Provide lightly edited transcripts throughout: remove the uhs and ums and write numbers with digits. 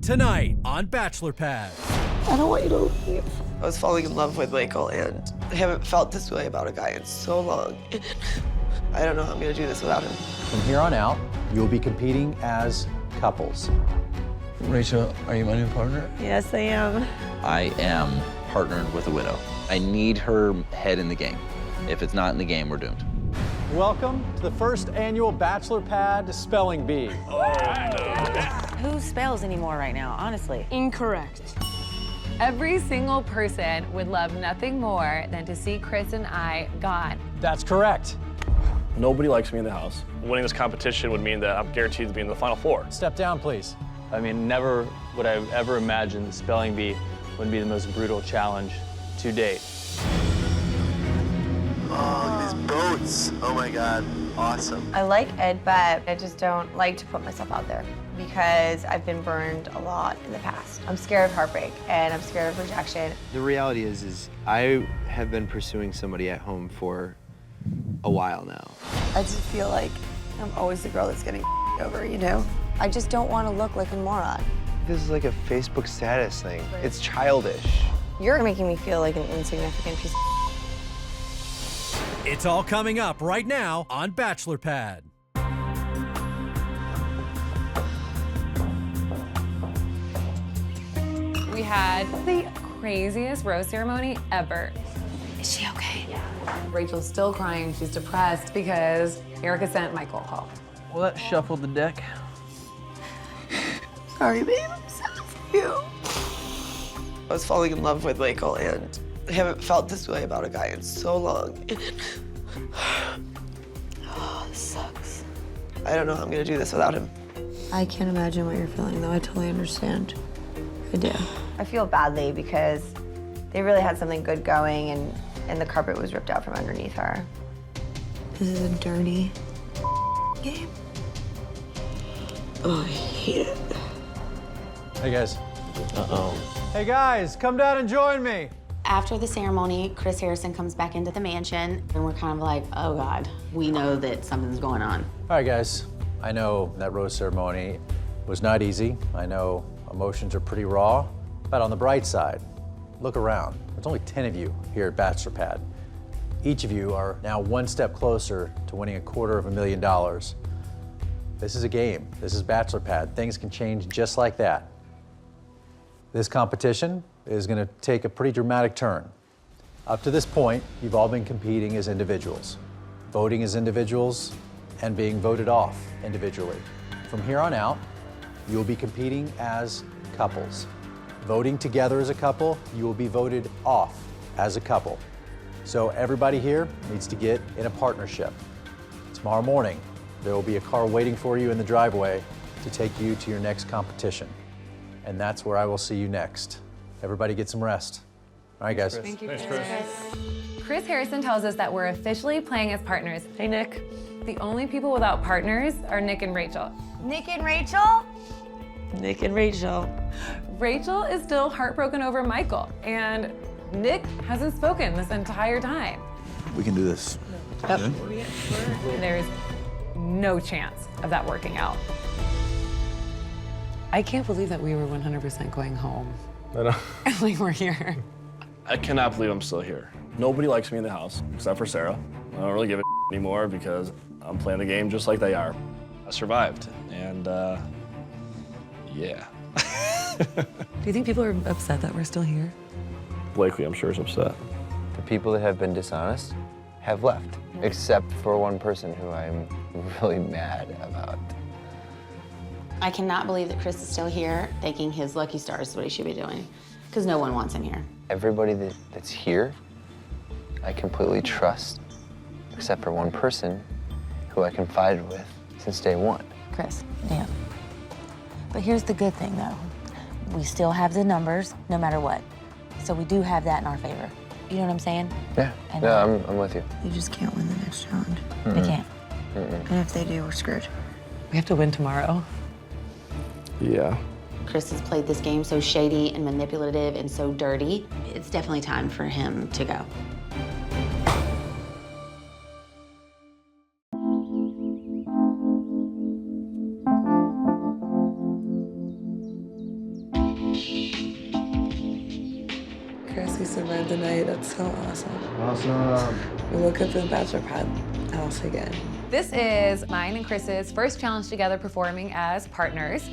Tonight on Bachelor Pad. I don't want you to leave. I was falling in love with Michael, and I haven't felt this way about a guy in so long. I don't know how I'm gonna do this without him. From here on out, you'll be competing as couples. Rachel, are you my new partner? Yes, I am. I am partnered with a widow. I need her head in the game. If it's not in the game, we're doomed. Welcome to the first annual Bachelor Pad Spelling Bee. Who spells anymore right now, honestly? Incorrect. Every single person would love nothing more than to see Chris and I gone. That's correct. Nobody likes me in the house. Winning this competition would mean that I'm guaranteed to be in the final four. Step down, please. I mean, never would I have ever imagined the spelling bee would be the most brutal challenge to date. Oh, these boats. Oh my God, awesome. I like Ed, but I just don't like to put myself out there because I've been burned a lot in the past. I'm scared of heartbreak and I'm scared of rejection. The reality is I have been pursuing somebody at home for a while now. I just feel like I'm always the girl that's getting over, you know? I just don't want to look like a moron. This is like a Facebook status thing. It's childish. You're making me feel like an insignificant piece of It's all coming up right now on Bachelor Pad. We had the craziest rose ceremony ever. Is she okay? Rachel's still crying. She's depressed because Erica sent Michael home. Well, that shuffled the deck. Sorry, babe. I'm sad for you. I was falling in love with Michael, and I haven't felt this way about a guy in so long. Oh, this sucks. I don't know how I'm gonna do this without him. I can't imagine what you're feeling, though. I totally understand. I do. I feel badly because they really had something good going, and the carpet was ripped out from underneath her. This is a dirty game. Oh, I hate it. Hey, guys. Hey, guys, come down and join me. After the ceremony, Chris Harrison comes back into the mansion, and we're kind of like, oh God, we know that something's going on. All right, guys. I know that rose ceremony was not easy. I know emotions are pretty raw, but on the bright side, look around. There's only 10 of you here at Bachelor Pad. Each of you are now one step closer to winning $250,000. This is a game. This is Bachelor Pad. Things can change just like that. This competition is going to take a pretty dramatic turn. Up to this point, you've all been competing as individuals, voting as individuals, and being voted off individually. From here on out, you'll be competing as couples. Voting together as a couple, you will be voted off as a couple. So everybody here needs to get in a partnership. Tomorrow morning, there will be a car waiting for you in the driveway to take you to your next competition. And that's where I will see you next. Everybody get some rest. All right, guys. Thank you, Chris. Chris Harrison tells us that we're officially playing as partners. Hey, Nick. The only people without partners are Nick and Rachel. Nick and Rachel? Nick and Rachel. Rachel is still heartbroken over Michael, and Nick hasn't spoken this entire time. We can do this. There's no chance of that working out. I can't believe that we were 100% going home. I know. Like, we're here. I cannot believe I'm still here. Nobody likes me in the house, except for Sarah. I don't really give a anymore because I'm playing the game just like they are. I survived, and yeah. Do you think people are upset that we're still here? Blakely, I'm sure, is upset. The people that have been dishonest have left, except for one person who I'm really mad about. I cannot believe that Chris is still here, thinking his lucky stars is what he should be doing, because no one wants him here. Everybody that's here, I completely trust, except for one person who I confided with since day one. Chris. Yeah. But here's the good thing, though. We still have the numbers, no matter what. So we do have that in our favor. You know what I'm saying? Yeah, And I'm with you. You just can't win the next round. They can't. And if they do, we're screwed. We have to win tomorrow. Yeah. Chris has played this game so shady and manipulative and so dirty. It's definitely time for him to go. We survived the night. That's so awesome. Awesome. We woke up in the Bachelor Pad house again. This is mine and Chris's first challenge together performing as partners.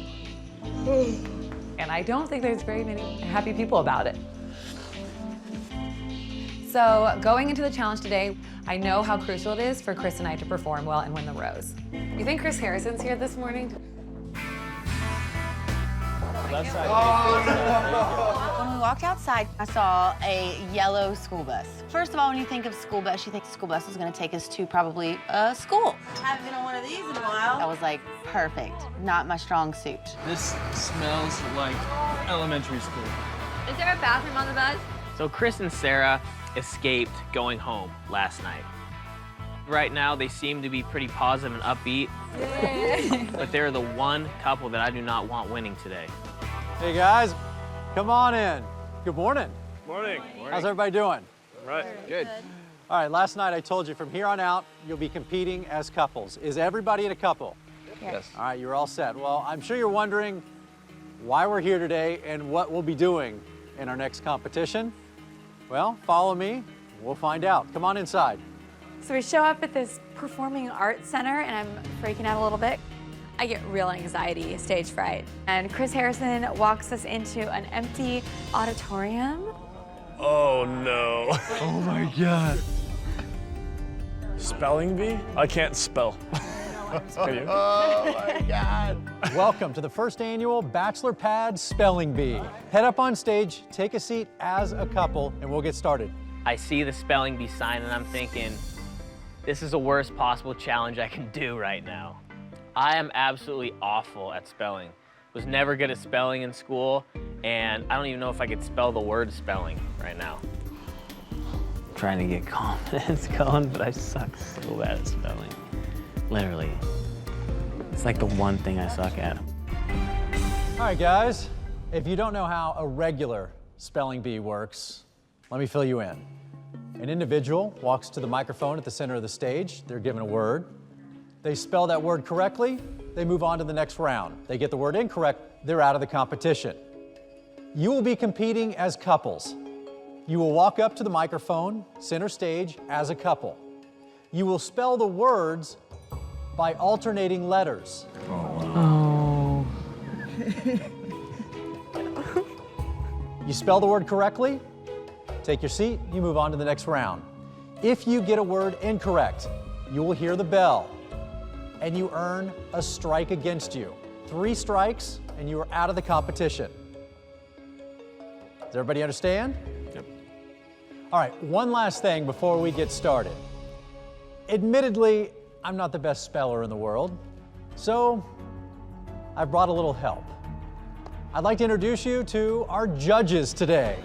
And I don't think there's very many happy people about it. So going into the challenge today, I know how crucial it is for Chris and I to perform well and win the rose. You think Chris Harrison's here this morning? When we walked outside, I saw a yellow school bus. First of all, when you think of school bus, you think school bus is going to take us to probably a school. Haven't been on one of these in a while. I was like, perfect. Not my strong suit. This smells like elementary school. Is there a bathroom on the bus? So Chris and Sarah escaped going home last night. Right now, they seem to be pretty positive and upbeat, but they're the one couple that I do not want winning today. Hey guys, come on in. Good morning. Morning. How's everybody doing? Right. Good. All right, last night I told you from here on out, you'll be competing as couples. Is everybody in a couple? Yes. All right, you're all set. Well, I'm sure you're wondering why we're here today and what we'll be doing in our next competition. Well, follow me, we'll find out. Come on inside. So we show up at this performing arts center and I'm freaking out a little bit. I get real anxiety, stage fright. And Chris Harrison walks us into an empty auditorium. Oh no. Oh my God. Spelling bee? I can't spell. Can you? Oh my God. Welcome to the first annual Bachelor Pad Spelling Bee. Head up on stage, take a seat as a couple, and we'll get started. I see the spelling bee sign and I'm thinking, this is the worst possible challenge I can do right now. I am absolutely awful at spelling. Was never good at spelling in school, and I don't even know if I could spell the word spelling right now. I'm trying to get confidence going, but I suck so bad at spelling. Literally. It's like the one thing I suck at. All right, guys, if you don't know how a regular spelling bee works, let me fill you in. An individual walks to the microphone at the center of the stage. They're given a word. They spell that word correctly, they move on to the next round. They get the word incorrect, they're out of the competition. You will be competing as couples. You will walk up to the microphone, center stage, as a couple. You will spell the words by alternating letters. Oh. You spell the word correctly, take your seat, you move on to the next round. If you get a word incorrect, you will hear the bell and you earn a strike against you. 3 strikes and you are out of the competition. Does everybody understand? Yep. All right, one last thing before we get started. Admittedly, I'm not the best speller in the world, so I brought a little help. I'd like to introduce you to our judges today.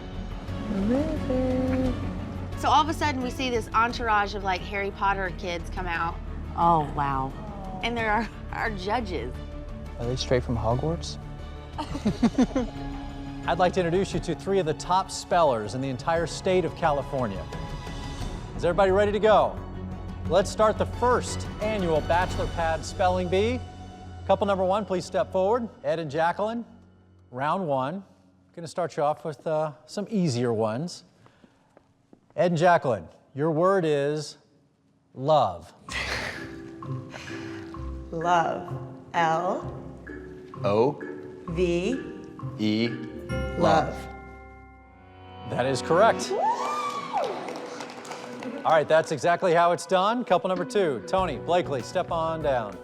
So all of a sudden we see this entourage of like Harry Potter kids come out. Oh, wow. And they're our judges. Are they straight from Hogwarts? I'd like to introduce you to 3 of the top spellers in the entire state of California. Is everybody ready to go? Let's start the first annual Bachelor Pad Spelling Bee. Couple number 1, please step forward. Ed and Jaclyn, round 1. Going to start you off with some easier ones. Ed and Jaclyn, your word is love. Love. L-O-V-E. Love. That is correct. All right, that's exactly how it's done. Couple number 2, Tony, Blakely, step on down.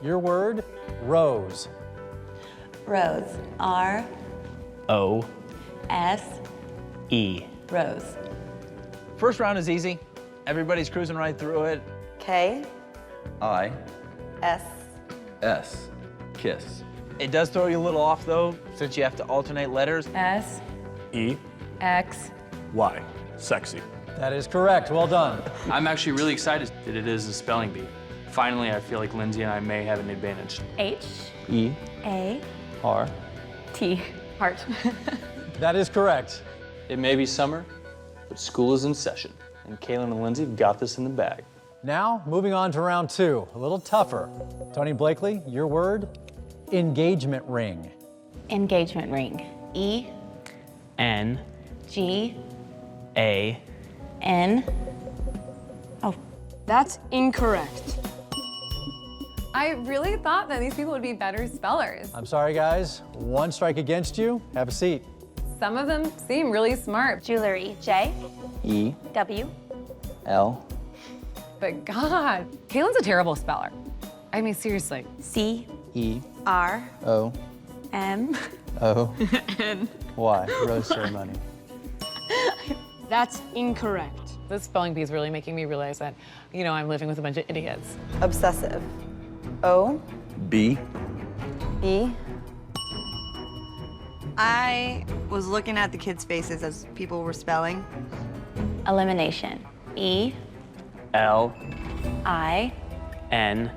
Your word, rose. Rose. O-S-E. Rose. First round is easy. Everybody's cruising right through it. K-S. I-S. Kiss. It does throw you a little off, though, since you have to alternate letters. E-X-Y. Sexy. That is correct. Well done. I'm actually really excited that it is a spelling bee. Finally, I feel like Lindsay and I may have an advantage. H-A-R-T. Heart. That is correct. It may be summer, but school is in session, and Kaylin and Lindsay have got this in the bag. Now, moving on to round 2, a little tougher. Tony Blakely, your word, engagement ring. Engagement ring. N G A N. Oh, that's incorrect. I really thought that these people would be better spellers. I'm sorry, guys. One strike against you. Have a seat. Some of them seem really smart. Jewelry. J E W L But God, Caitlin's a terrible speller. I mean, seriously. C E R O M O N. Y. Rose ceremony. That's incorrect. This spelling bee is really making me realize that, you know, I'm living with a bunch of idiots. Obsessive. O B. B. I was looking at the kids' faces as people were spelling. Elimination. E L I N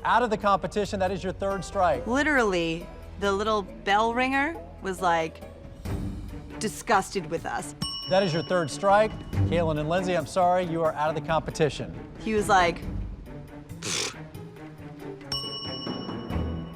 Out of the competition, that is your third strike. Literally, the little bell ringer was like disgusted with us. That is your third strike. Jaclyn and Lindsay, I'm sorry, you are out of the competition. He was like,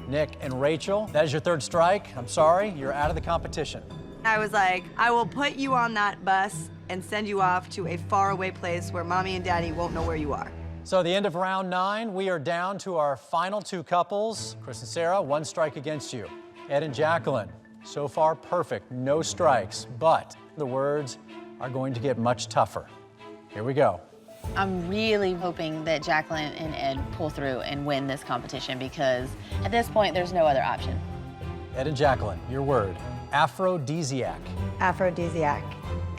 Nick and Rachel, that is your third strike. I'm sorry, you're out of the competition. I was like, I will put you on that bus and send you off to a faraway place where mommy and daddy won't know where you are. So at the end of round 9, we are down to our final 2 couples. Chris and Sarah, 1 strike against you. Ed and Jaclyn, so far perfect, no strikes, but the words are going to get much tougher. Here we go. I'm really hoping that Jaclyn and Ed pull through and win this competition because at this point, there's no other option. Ed and Jaclyn, your word. Aphrodisiac. Aphrodisiac.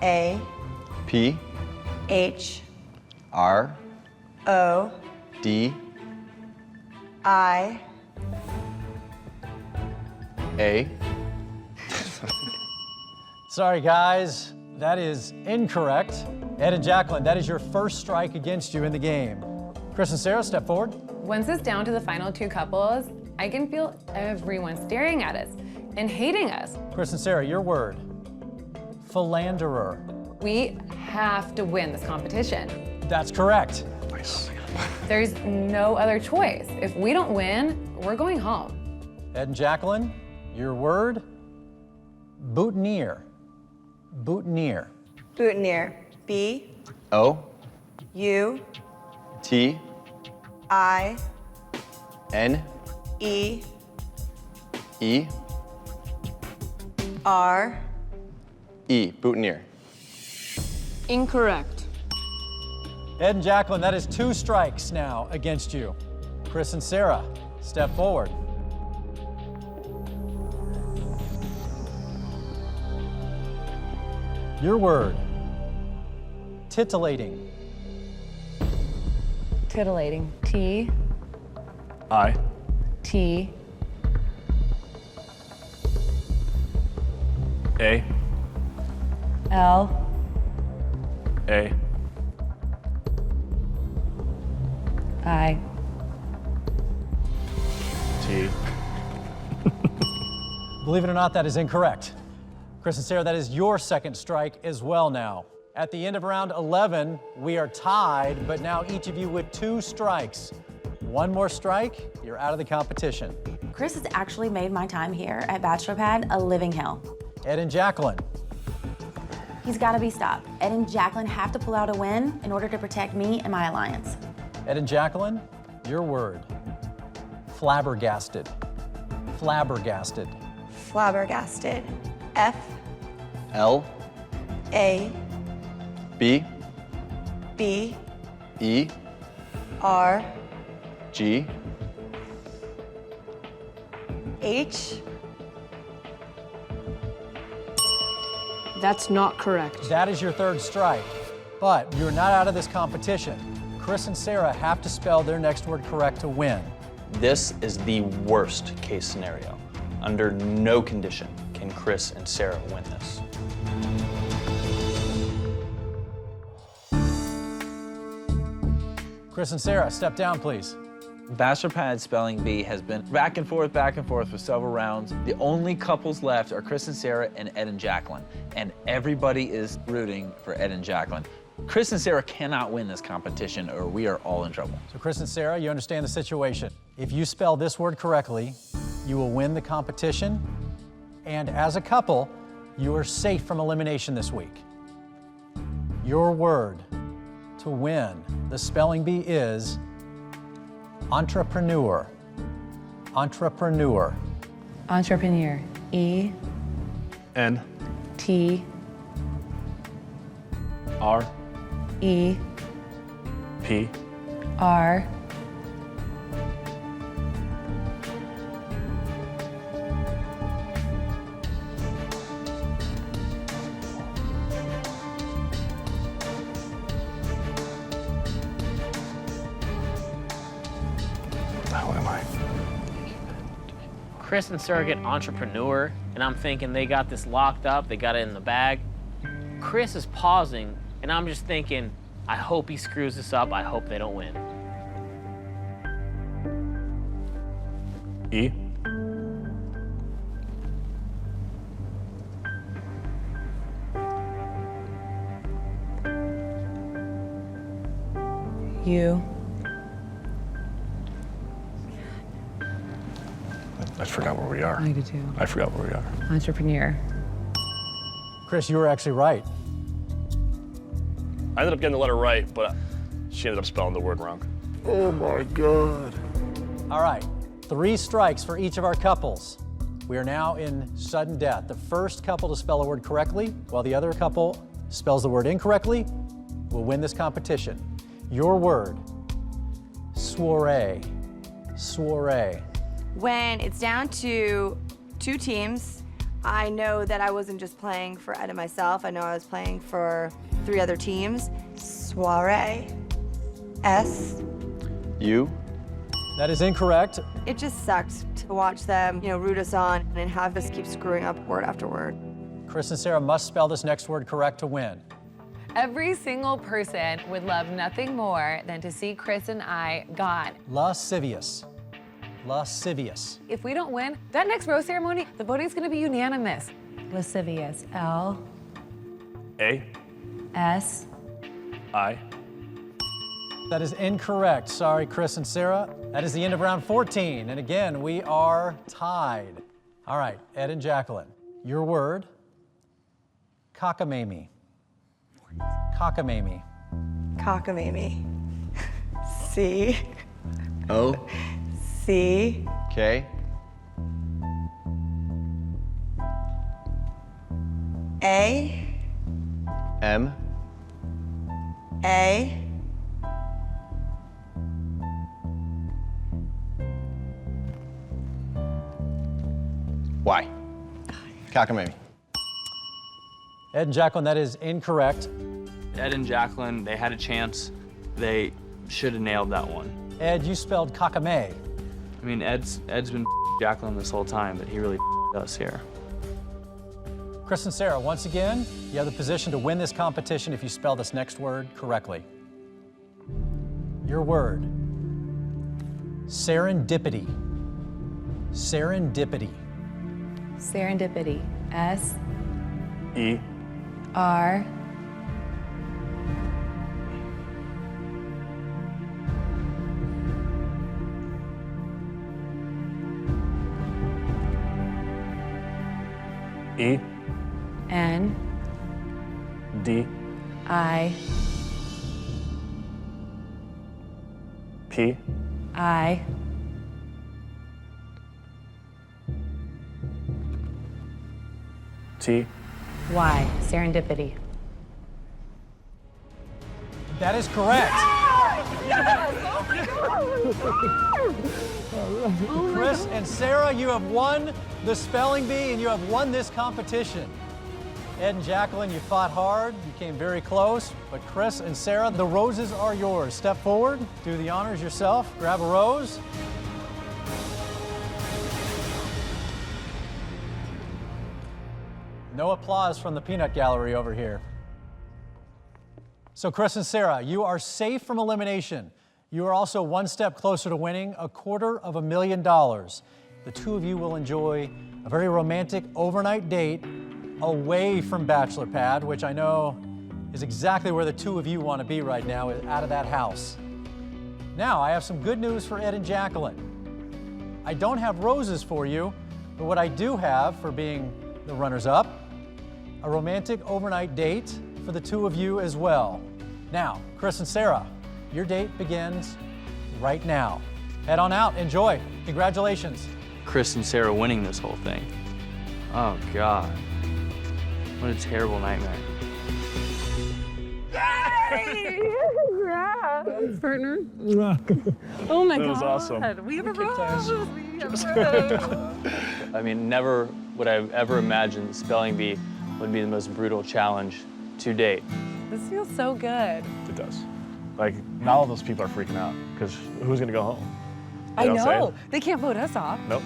A P H R O D I A. Sorry, guys, that is incorrect. Ed and Jaclyn, that is your first strike against you in the game. Chris and Sarah, step forward. Once it's down to the final 2 couples, I can feel everyone staring at us and hating us. Chris and Sarah, your word. Philanderer. We have to win this competition. That's correct. There's no other choice. If we don't win, we're going home. Ed and Jaclyn, your word. Boutonniere. Boutonniere. Boutonniere. B O U T I N E E R E. Boutonniere. Incorrect. Ed and Jaclyn, that is 2 strikes now against you. Chris and Sarah, step forward. Your word. Titillating. Titillating. T I. T A. L A. I T. Believe it or not, that is incorrect. Chris and Sarah, that is your second strike as well now. At the end of round 11, we are tied, but now each of you with 2 strikes. 1 more strike, you're out of the competition. Chris has actually made my time here at Bachelor Pad a living hell. Ed and Jaclyn, He's got to be stopped. Ed and Jaclyn have to pull out a win in order to protect me and my alliance. Ed and Jaclyn, your word. Flabbergasted. Flabbergasted. Flabbergasted. F L A B B E R G H. That's not correct. That is your third strike, but you're not out of this competition. Chris and Sarah have to spell their next word correct to win. This is the worst case scenario. Under no condition can Chris and Sarah win this. Chris and Sarah, step down, please. Bachelor Pad Spelling Bee has been back and forth for several rounds. The only couples left are Chris and Sarah and Ed and Jaclyn, and everybody is rooting for Ed and Jaclyn. Chris and Sarah cannot win this competition or we are all in trouble. So Chris and Sarah, you understand the situation. If you spell this word correctly, you will win the competition. and as a couple, you are safe from elimination this week. Your word to win the spelling bee is entrepreneur. Entrepreneur. Entrepreneur. E. N. T. R. E. P. R. How am I? Chris and Sarah get entrepreneur, and I'm thinking they got this locked up, they got it in the bag. Chris is pausing, and I'm just thinking, I hope he screws this up, I hope they don't win. E. U. I forgot where we are. I do too. I forgot where we are. Entrepreneur. Chris, you were actually right. I ended up getting the letter right, but she ended up spelling the word wrong. Oh my God. All right, 3 strikes for each of our couples. We are now in sudden death. The first couple to spell a word correctly, while the other couple spells the word incorrectly, will win this competition. Your word, soiree. Soiree. When it's down to 2 teams, I know that I wasn't just playing for Ed and myself. I know I was playing for 3 other teams. Soiree. S. U. That is incorrect. It just sucked to watch them, root us on and have us keep screwing up word after word. Chris and Sarah must spell this next word correct to win. Every single person would love nothing more than to see Chris and I gone. Lascivious. Lascivious. If we don't win, that next rose ceremony, the voting's gonna be unanimous. Lascivious. L. A. S. I. That is incorrect. Sorry, Chris and Sarah. That is the end of round 14. And again, we are tied. All right, Ed and Jaclyn, your word, cockamamie. Cockamamie. Cockamamie. C. O. C. K. A. M. A. Y. Cockamamie. Ed and Jaclyn, that is incorrect. Ed and Jaclyn, they had a chance. They should have nailed that one. Ed, you spelled cockame. I mean, Ed's been Jaclyn this whole time, but he really us here. Chris and Sarah, once again, you have the position to win this competition if you spell this next word correctly. Your word, serendipity. Serendipity. Serendipity. S. E. R. E. N. D. I. P. I. T. Y. Serendipity. That is correct. Chris and Sarah, you have won the spelling bee and you have won this competition. Ed and Jaclyn, you fought hard, you came very close, but Chris and Sarah, the roses are yours. Step forward, do the honors yourself, grab a rose. No applause from the peanut gallery over here. So Chris and Sarah, you are safe from elimination. You are also one step closer to winning $250,000. The two of you will enjoy a very romantic overnight date away from Bachelor Pad, which I know is exactly where the two of you want to be right now, out of that house. Now, I have some good news for Ed and Jaclyn. I don't have roses for you, but what I do have for being the runners-up, a romantic overnight date for the two of you as well. Now, Chris and Sarah, your date begins right now. Head on out, enjoy. Congratulations. Chris and Sarah winning this whole thing. Oh, God. What a terrible nightmare. Partner. Oh my God. That was awesome. We have a rose. I mean, never would I have ever imagined spelling bee would be the most brutal challenge to date. This feels so good. It does. Like, now all those people are freaking out, because who's gonna go home? I You what I'm saying? know. They can't vote us off. Nope.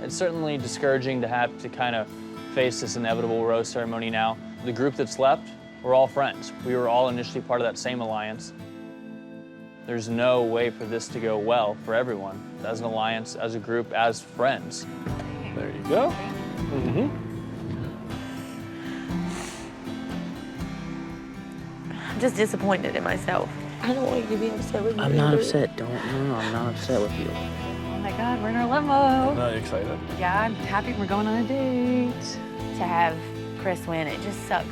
It's certainly discouraging to have to kind of face this inevitable rose ceremony now. The group that's left, we're all friends. We were all initially part of that same alliance. There's no way for this to go well for everyone, as an alliance, as a group, as friends. There you go. Mm-hmm. I'm just disappointed in myself. I don't want you to be upset with me. I'm not upset. No, I'm not upset with you. Oh my God, we're in our limo. Not excited. Yeah, I'm happy we're going on a date. To have Chris win, it just sucks.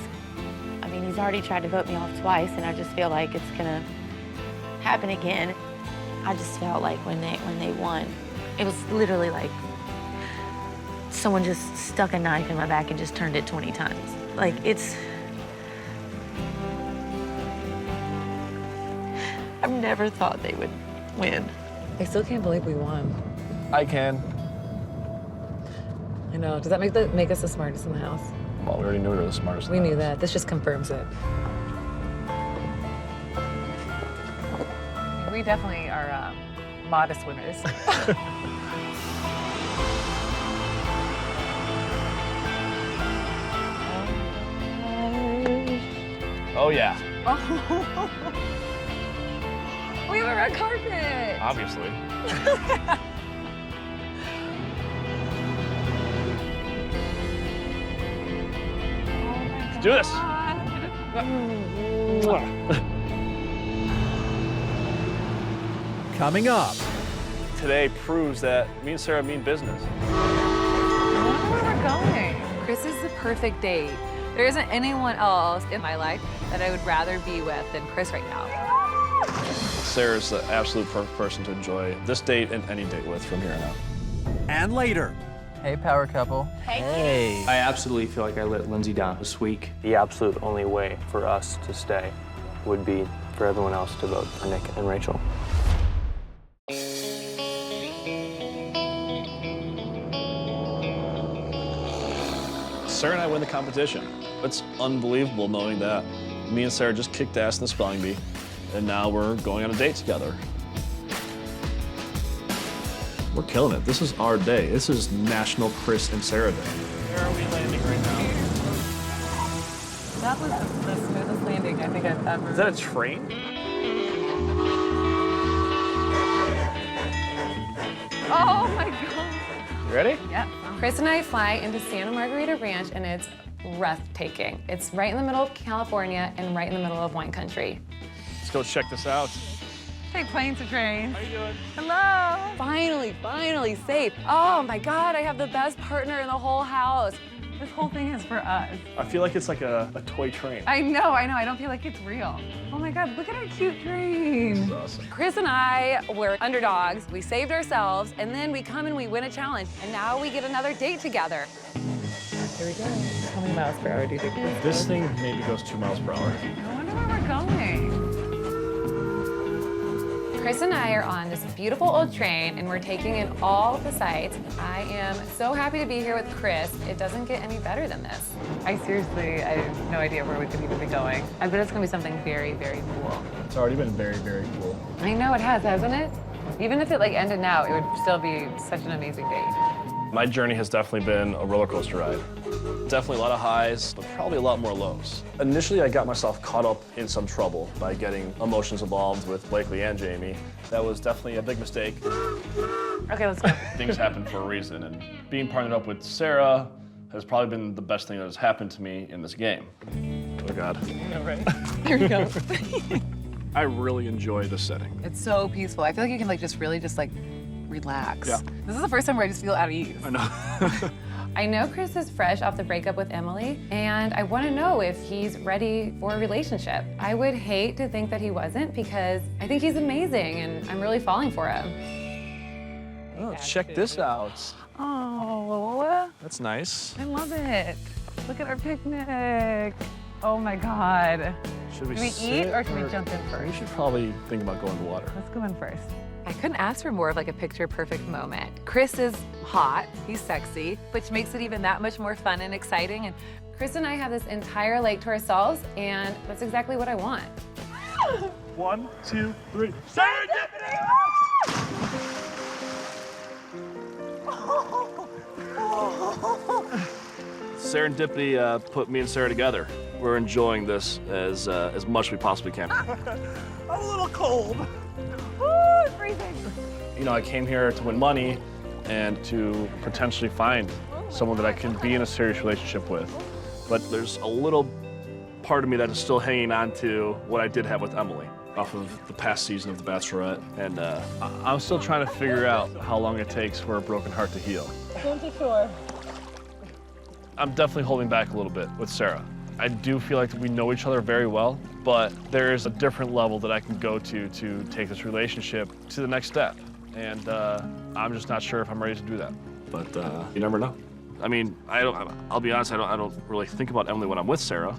I mean, he's already tried to vote me off twice, and I just feel like it's gonna happen again. I just felt like when they won, it was literally like someone just stuck a knife in my back and just turned it 20 times. Like, it's... I've never thought they would win. I still can't believe we won. I can. I know. Does that make us the smartest in the house? Well, we already knew we were the smartest. We knew that. This just confirms it. We definitely are modest winners. Oh, yeah. We have a red carpet. Obviously. Let's do this. Coming up. Today proves that me and Sarah mean business. I wonder where we're going. Chris is the perfect date. There isn't anyone else in my life that I would rather be with than Chris right now. Sarah's the absolute perfect person to enjoy this date and any date with from here on out. And later. Hey, power couple. Hey. I absolutely feel like I let Lindsay down this week. The absolute only way for us to stay would be for everyone else to vote for Nick and Rachel. Sarah and I win the competition. It's unbelievable knowing that. Me and Sarah just kicked ass in the spelling bee, and now we're going on a date together. We're killing it. This is our day. This is National Chris and Sarah Day. Where are we landing right now? That was the smoothest landing I think I've ever. Is that a train? Oh my God. You ready? Yeah. Chris and I fly into Santa Margarita Ranch, and it's breathtaking. It's right in the middle of California and right in the middle of wine country. Let's go check this out. Take planes to trains. How you doing? Hello. Finally safe. Oh my God, I have the best partner in the whole house. This whole thing is for us. I feel like it's like a toy train. I know. I don't feel like it's real. Oh my God, look at our cute train. This is awesome. Chris and I were underdogs. We saved ourselves, and then we come and we win a challenge, and now we get another date together. Here we go. How many miles per hour do you think This thing maybe goes 2 miles per hour. I wonder where we're going. Chris and I are on this beautiful old train, and we're taking in all the sights. I am so happy to be here with Chris. It doesn't get any better than this. I have no idea where we could even be going. I bet it's gonna be something very, very cool. It's already been very, very cool. I know it has, hasn't it? Even if it ended now, it would still be such an amazing date. My journey has definitely been a roller coaster ride. Definitely a lot of highs, but probably a lot more lows. Initially, I got myself caught up in some trouble by getting emotions involved with Blakely and Jamie. That was definitely a big mistake. Okay, let's go. Things happen for a reason, and being partnered up with Sarah has probably been the best thing that has happened to me in this game. Oh God. All right. Here we go. I really enjoy this setting. It's so peaceful. I feel like you can just really relax. Yeah. This is the first time where I just feel at ease. I know. I know Chris is fresh off the breakup with Emily, and I want to know if he's ready for a relationship. I would hate to think that he wasn't, because I think he's amazing and I'm really falling for him. Oh, check this out. Oh, That's nice. I love it. Look at our picnic. Oh my God. Should we eat or should we jump in first? We should probably think about going to the water. Let's go in first. I couldn't ask for more of like a picture-perfect moment. Chris is hot, he's sexy, which makes it even that much more fun and exciting. And Chris and I have this entire lake to ourselves, and that's exactly what I want. 1, 2, 3. Serendipity! Serendipity put me and Sarah together. We're enjoying this as much as we possibly can. I'm a little cold. Ooh, freezing. You know, I came here to win money and to potentially find someone that I can be in a serious relationship with. But there's a little part of me that is still hanging on to what I did have with Emily off of the past season of The Bachelorette. And I'm still trying to figure out how long it takes for a broken heart to heal. Swim to shore. I'm definitely holding back a little bit with Sarah. I do feel like we know each other very well, but there is a different level that I can go to take this relationship to the next step. And I'm just not sure if I'm ready to do that. But you never know. I mean, I'll be honest, I don't really think about Emily when I'm with Sarah,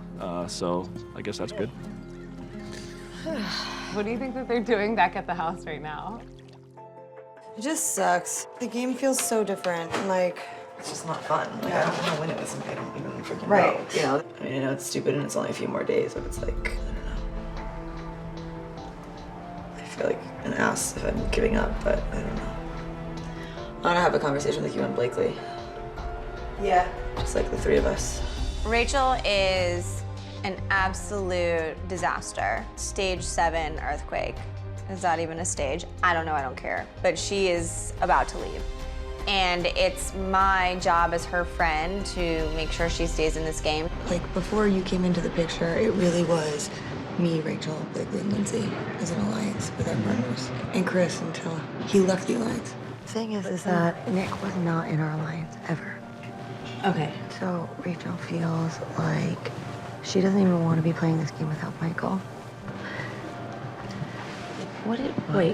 so I guess that's good. What do you think that they're doing back at the house right now? It just sucks. The game feels so different. Like, It's just not fun. Like, I don't know when it was. I don't even freaking Right. know. You know, I mean, I know it's stupid and it's only a few more days, but it's like, I don't know. I feel like an ass if I'm giving up, but I don't know. I want to have a conversation with you and Blakely. yeah. Just like the three of us. Rachel is an absolute disaster. Stage 7 earthquake. Is that even a stage? I don't know, I don't care. But she is about to leave. And it's my job as her friend to make sure she stays in this game. Like, before you came into the picture, it really was me, Rachel, Blakely, and Lindsay as an alliance with our partners. And Chris until he left the alliance. The thing is that Nick was not in our alliance ever. Okay. So Rachel feels like she doesn't even want to be playing this game without Michael. Wait.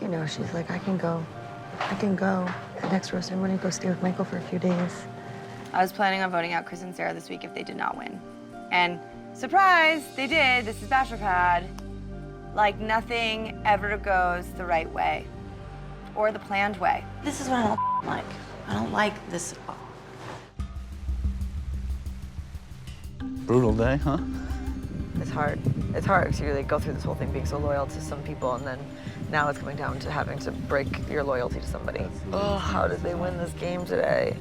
You know, she's like, I can go. The next roast, I'm gonna go stay with Michael for a few days. I was planning on voting out Chris and Sarah this week if they did not win. And surprise, they did. This is Bachelor Pad. Like, nothing ever goes the right way or the planned way. This is what I don't like. I don't like this at all. Brutal day, huh? It's hard. It's hard because you like go through this whole thing being so loyal to some people, and then now it's coming down to having to break your loyalty to somebody. Oh, how did they win this game today?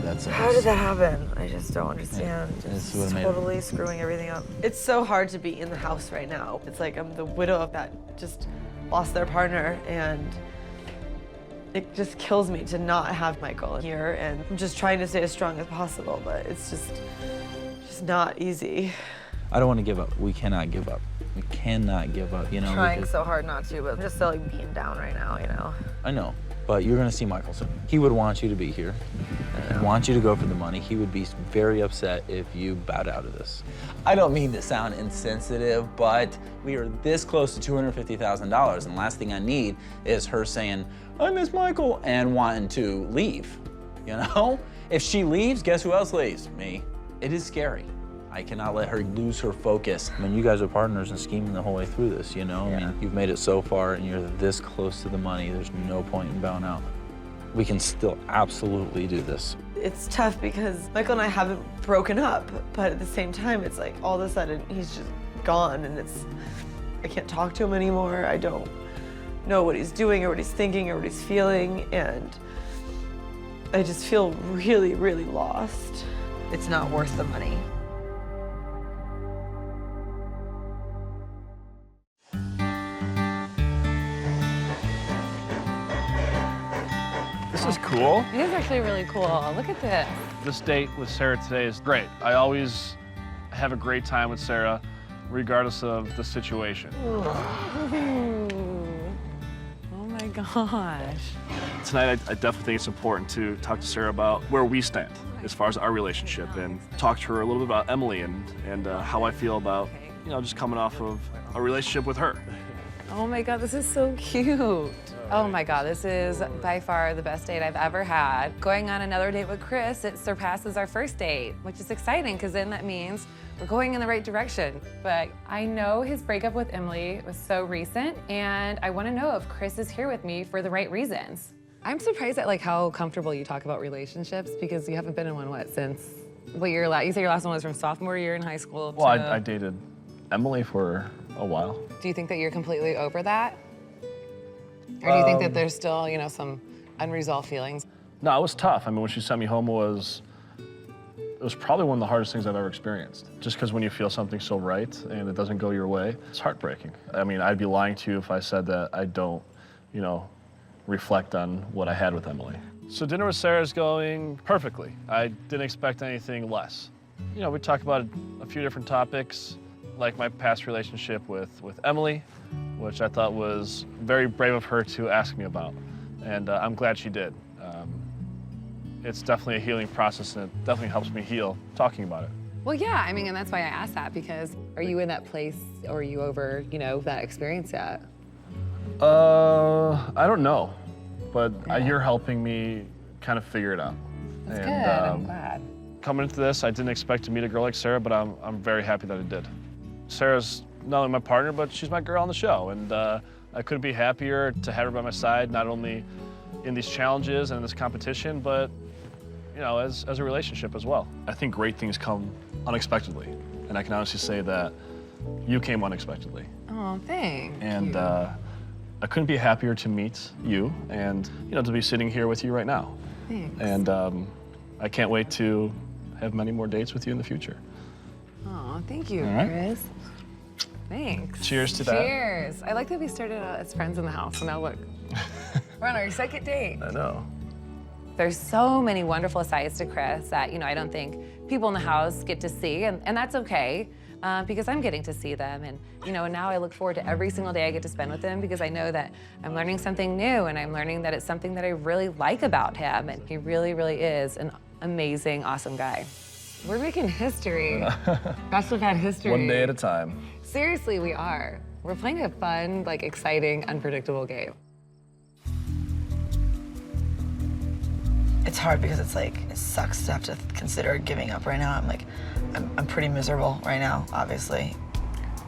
How did that happen? I just don't understand. It's totally screwing everything up. It's so hard to be in the house right now. It's like I'm the widow of that just lost their partner, and it just kills me to not have Michael here, and I'm just trying to stay as strong as possible, but it's just not easy. I don't want to give up. We cannot give up. We cannot give up, you know. Trying so hard not to, but I'm just so like beaten down right now, you know. I know, but you're gonna see Michael soon. He would want you to be here. He'd want you to go for the money. He would be very upset if you bowed out of this. I don't mean to sound insensitive, but we are this close to $250,000, and the last thing I need is her saying, I miss Michael, and wanting to leave, you know? If she leaves, guess who else leaves? Me. It is scary. I cannot let her lose her focus. I mean, you guys are partners and scheming the whole way through this, you know? Yeah. I mean, you've made it so far and you're this close to the money. There's no point in bowing out. We can still absolutely do this. It's tough because Michael and I haven't broken up, but at the same time, it's like all of a sudden he's just gone, and I can't talk to him anymore. I don't know what he's doing or what he's thinking or what he's feeling, and I just feel really, really lost. It's not worth the money. This is cool. It is actually really cool. Look at this. This date with Sarah today is great. I always have a great time with Sarah, regardless of the situation. Ooh. Oh my gosh. tonight, I definitely think it's important to talk to Sarah about where we stand as far as our relationship, and talk to her a little bit about Emily and how I feel about, you know, just coming off of a relationship with her. Oh my God, this is so cute. Oh my God, this is by far the best date I've ever had. Going on another date with Chris, it surpasses our first date, which is exciting because then that means we're going in the right direction. But I know his breakup with Emily was so recent, and I want to know if Chris is here with me for the right reasons. I'm surprised at like how comfortable you talk about relationships, because you haven't been in one, what, since, what year, you say your last one was from sophomore year in high school? Well, I dated Emily for a while. Do you think that you're completely over that? Or do you think that there's still, you know, some unresolved feelings? No, it was tough. I mean, when she sent me home, it was probably one of the hardest things I've ever experienced. Just because when you feel something so right and it doesn't go your way, it's heartbreaking. I mean, I'd be lying to you if I said that I don't, you know, reflect on what I had with Emily. So dinner with Sarah is going perfectly. I didn't expect anything less. You know, we talked about a few different topics, like my past relationship with Emily, which I thought was very brave of her to ask me about. And I'm glad she did. It's definitely a healing process, and it definitely helps me heal talking about it. Well, yeah, I mean, and that's why I asked that, because are you in that place, or are you over, you know, that experience yet? I don't know, but you're helping me kind of figure it out. That's good, I'm glad. Coming into this, I didn't expect to meet a girl like Sarah, but I'm very happy that I did. Sarah's not only my partner, but she's my girl on the show, and I couldn't be happier to have her by my side, not only in these challenges and in this competition, but you know, as a relationship as well. I think great things come unexpectedly, and I can honestly say that you came unexpectedly. Oh, thanks. And I couldn't be happier to meet you, and you know, to be sitting here with you right now. Thanks. And I can't wait to have many more dates with you in the future. Oh, thank you, All right. Chris. Thanks. Cheers to that. Cheers. I like that we started out as friends in the house, and now look, we're on our second date. I know. There's so many wonderful sides to Chris that, you know, I don't think people in the house get to see, and that's okay, because I'm getting to see them. And, you know, now I look forward to every single day I get to spend with him, because I know that I'm learning something new, and I'm learning that it's something that I really like about him, and he really, really is an amazing, awesome guy. We're making history. Bachelor Pad history. One day at a time. Seriously, we are. We're playing a fun, like, exciting, unpredictable game. It's hard because it's like, it sucks to have to consider giving up right now. I'm pretty miserable right now, obviously.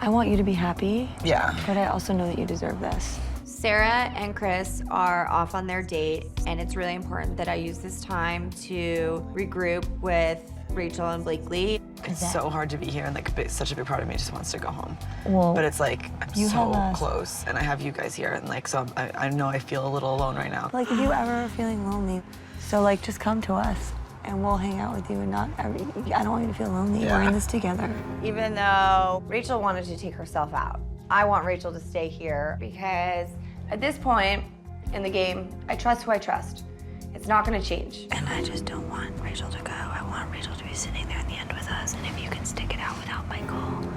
I want you to be happy. Yeah. But I also know that you deserve this. Sarah and Chris are off on their date, and it's really important that I use this time to regroup with Rachel and Blakely. It's so hard to be here, and like such a big part of me just wants to go home. Well, but it's like, I'm you so have us. close, and I have you guys here, and like, so I know I feel a little alone right now. Like, if you ever are feeling lonely, so like, just come to us, and we'll hang out with you, and I don't want you to feel lonely. We're in this together. Even though Rachel wanted to take herself out, I want Rachel to stay here, because at this point in the game, I trust who I trust. It's not gonna change. And I just don't want Rachel to go. I want Rachel to be sitting there at the end with us, and if you can stick it out without Michael,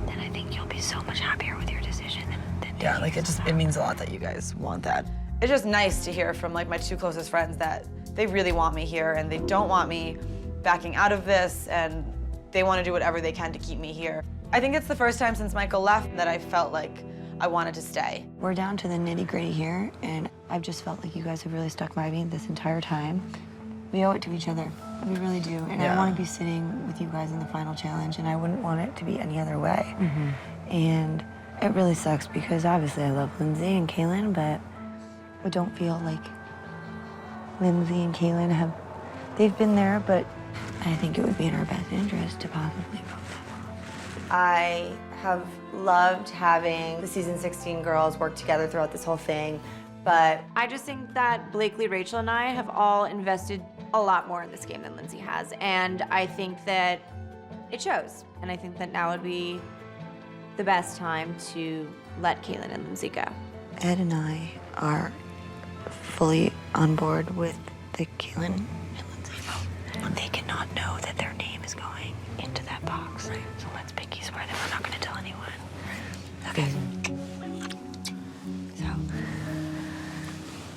then I think you'll be so much happier with your decision than Yeah, like it means a lot that you guys want that. It's just nice to hear from like my two closest friends that they really want me here, and they don't want me backing out of this, and they want to do whatever they can to keep me here. I think it's the first time since Michael left that I felt like I wanted to stay. We're down to the nitty-gritty here, and I've just felt like you guys have really stuck by me this entire time. We owe it to each other. We really do. And I want to be sitting with you guys in the final challenge, and I wouldn't want it to be any other way. And it really sucks because obviously I love Lindsay and Jaclyn, but I don't feel like Lindsay and Jaclyn they've been there, but I think it would be in our best interest to possibly vote them off. I have loved having the season 16 girls work together throughout this whole thing, but I just think that Blakely, Rachel, and I have all invested a lot more in this game than Lindsay has, and I think that it shows. And I think that now would be the best time to let Jaclyn and Lindsay go. Ed and I are fully on board with the Jaclyn and Lindsay vote. They cannot know that their name is going into that box. Right. So let's pinky swear that we're not going to tell anyone. Okay. So,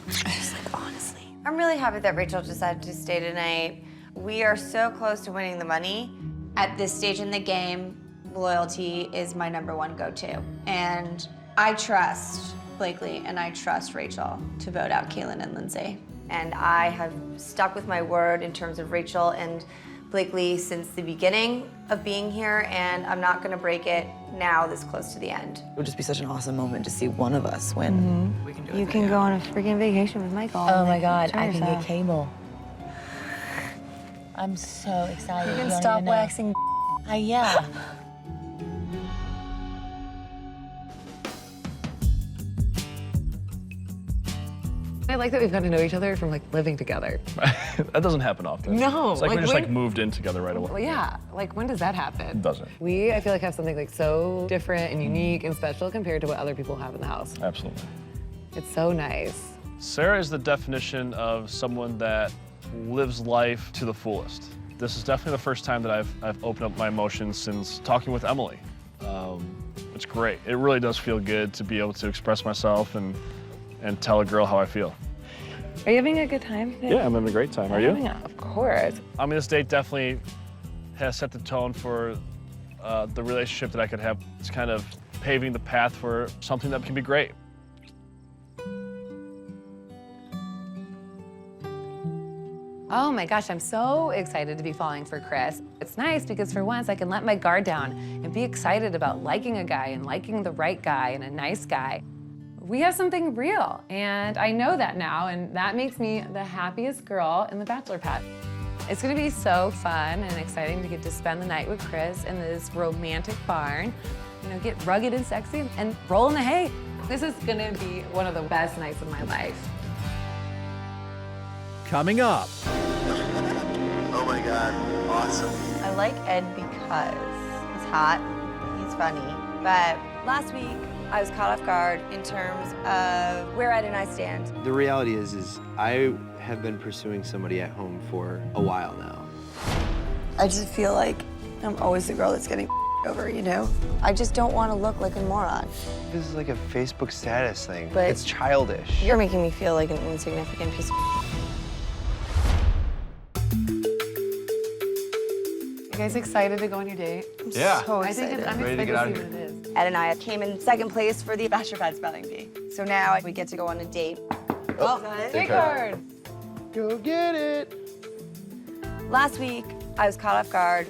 just like honestly, I'm really happy that Rachel decided to stay tonight. We are so close to winning the money. At this stage in the game, loyalty is my #1 go-to. And I trust Blakely and I trust Rachel to vote out Jaclyn and Lindsay. And I have stuck with my word in terms of Rachel and Blakely since the beginning of being here, and I'm not gonna break it now this close to the end. It would just be such an awesome moment to see one of us win. We can do it. You can go on a freaking vacation with Michael. Oh my God, Enjoy I can yourself. get cable. I'm so excited. You can don't stop even know. waxing. Yeah. I like that we've gotten to know each other from like living together. That doesn't happen often. No, It's like we like just when- like moved in together right away. Well, yeah, like when does that happen? It doesn't. We, I feel like, have something like so different and unique and special compared to what other people have in the house. Absolutely. It's so nice. Sarah is the definition of someone that lives life to the fullest. This is definitely the first time that I've opened up my emotions since talking with Emily. It's great. It really does feel good to be able to express myself and tell a girl how I feel. Are you having a good time? Yeah, I'm having a great time. Are you? Yeah, of course. I mean, this date definitely has set the tone for the relationship that I could have. It's kind of paving the path for something that can be great. Oh my gosh, I'm so excited to be falling for Chris. It's nice because for once I can let my guard down and be excited about liking a guy and liking the right guy and a nice guy. We have something real, and I know that now, and that makes me the happiest girl in the Bachelor Pad. It's gonna be so fun and exciting to get to spend the night with Chris in this romantic barn, you know, get rugged and sexy and roll in the hay. This is gonna be one of the best nights of my life. Coming up. Oh my God, awesome. I like Ed because he's hot, he's funny, but last week I was caught off guard in terms of where Ed and I stand. The reality is I have been pursuing somebody at home for a while now. I just feel like I'm always the girl that's getting over, you know? I just don't want to look like a moron. This is like a Facebook status thing. But it's childish. You're making me feel like an insignificant piece of You guys excited to go on your date? Yeah. so I think excited. I'm Ready to excited get to out see of what it is. Ed and I came in second place for the Bachelor Pad spelling bee. So now we get to go on a date. Oh, Big card. Go get it. Last week, I was caught off guard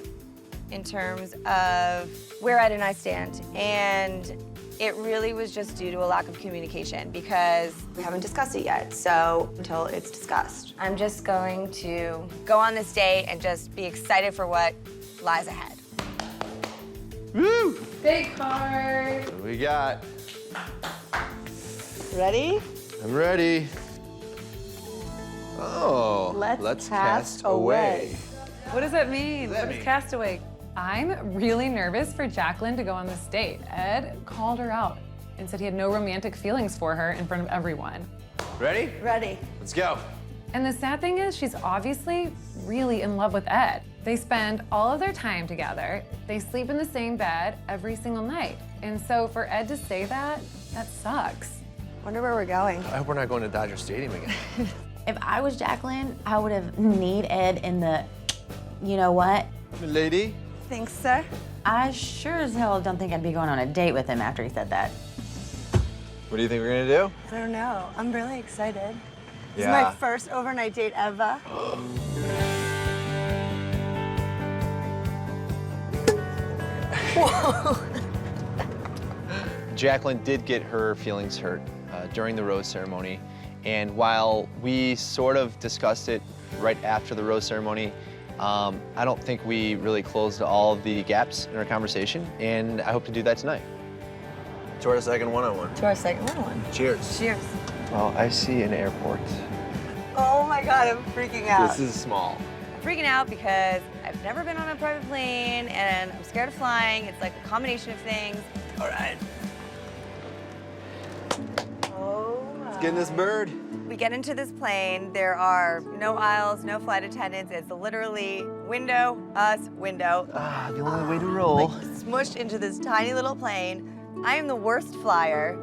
in terms of where Ed and I stand. And it really was just due to a lack of communication because we haven't discussed it yet. So until it's discussed, I'm just going to go on this date and just be excited for what lies ahead. Woo! Big card. What do we got? Ready? I'm ready. Oh, Let's cast away. What does that mean? that What is mean? castaway? I'm really nervous for Jaclyn to go on this date. Ed called her out and said he had no romantic feelings for her in front of everyone. Ready? Ready. Let's go. And the sad thing is, she's obviously really in love with Ed. They spend all of their time together. They sleep in the same bed every single night. And so for Ed to say that, that sucks. Wonder where we're going. I hope we're not going to Dodger Stadium again. If I was Jaclyn, I would have kneed Ed in the, you know what? Lady? Thanks, sir. I sure as hell don't think I'd be going on a date with him after he said that. What do you think we're gonna do? I don't know. I'm really excited. This is Yeah. my first overnight date ever. Jaclyn did get her feelings hurt during the rose ceremony. And while we sort of discussed it right after the rose ceremony, I don't think we really closed all of the gaps in our conversation, and I hope to do that tonight. To our second one-on-one. To our second one. Cheers. Cheers. Well, I see an airport. Oh my God, I'm freaking out. This is small. I'm freaking out because I've never been on a private plane and I'm scared of flying. It's like a combination of things. All right. Oh my. Let's get in this bird. We get into this plane. There are no aisles, no flight attendants. It's literally window, us, window. Ah, the only way to roll. Like smushed into this tiny little plane. I am the worst flyer.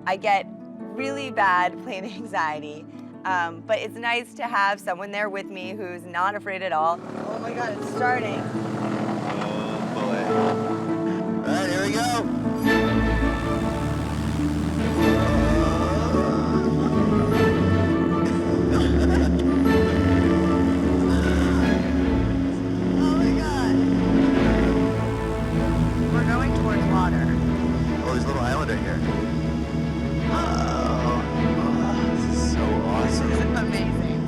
I get really bad plane anxiety. But it's nice to have someone there with me who's not afraid at all. Oh my God, it's starting. Oh boy. All right, here we go. Oh my God. We're going towards water. Oh, there's a little island right here. Oh, this is so awesome. This is amazing.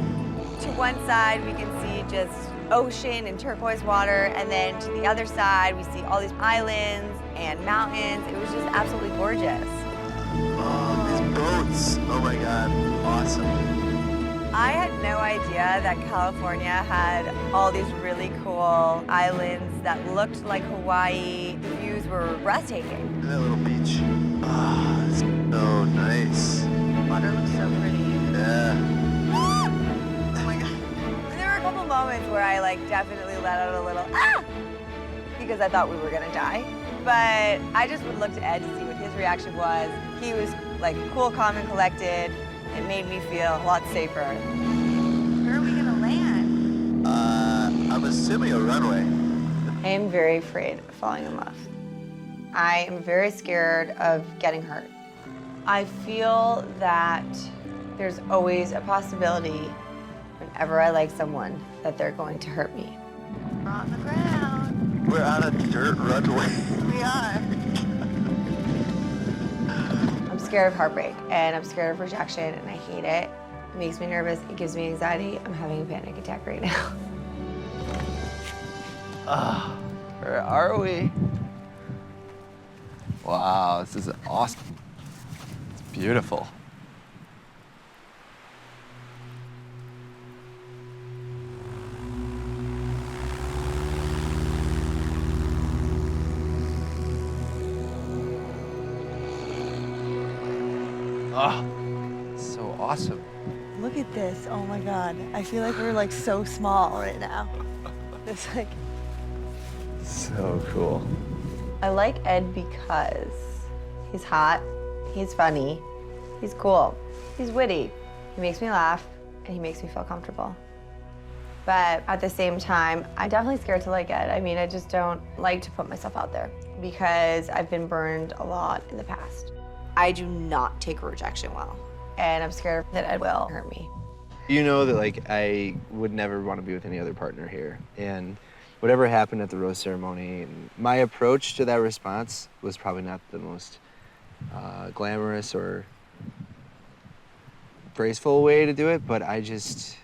To one side, we can see just ocean and turquoise water, and then to the other side, we see all these islands and mountains. It was just absolutely gorgeous. Oh, these boats. Oh my God, awesome. I had no idea that California had all these really cool islands that looked like Hawaii. The views were breathtaking. That little beach. Oh, it's so nice. Water looks so pretty. Yeah. Oh my God. There were a couple moments where I definitely let out a little because I thought we were gonna die. But I just would look to Ed to see what his reaction was. He was cool, calm, and collected. It made me feel a lot safer. Where are we gonna land? I'm assuming a runway. I am very afraid of falling in love. I am very scared of getting hurt. I feel that there's always a possibility whenever I like someone that they're going to hurt me. We're on the ground. We're on a dirt runway. We are. I'm scared of heartbreak, and I'm scared of rejection, and I hate it. It makes me nervous. It gives me anxiety. I'm having a panic attack right now. Where are we? Wow, this is awesome. It's beautiful. Oh, so awesome. Look at this. Oh my God. I feel like we're so small right now. It's So cool. I like Ed because he's hot, he's funny, he's cool, he's witty, he makes me laugh, and he makes me feel comfortable. But at the same time, I'm definitely scared to like Ed. I mean, I just don't like to put myself out there because I've been burned a lot in the past. I do not take rejection well, and I'm scared that Ed will hurt me. You know that I would never want to be with any other partner here, and whatever happened at the rose ceremony, and my approach to that response was probably not the most glamorous or graceful way to do it, but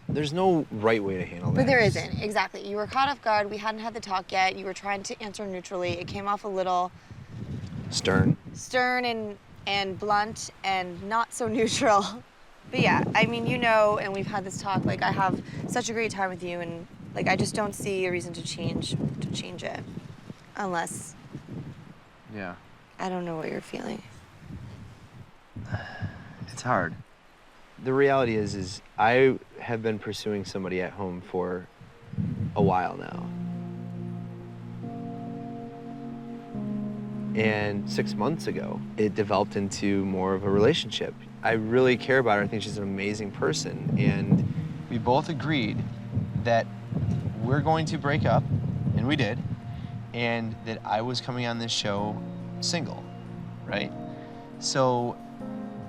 there's no right way to handle that. But there isn't, exactly. You were caught off guard. We hadn't had the talk yet. You were trying to answer neutrally. It came off a little Stern and blunt and not so neutral. But yeah, I mean, and we've had this talk, I have such a great time with you, and I just don't see a reason to change it. Unless, Yeah. I don't know what you're feeling. It's hard. The reality is I have been pursuing somebody at home for a while now. And 6 months ago, it developed into more of a relationship. I really care about her. I think she's an amazing person. And we both agreed that we're going to break up, and we did, and that I was coming on this show single, right? So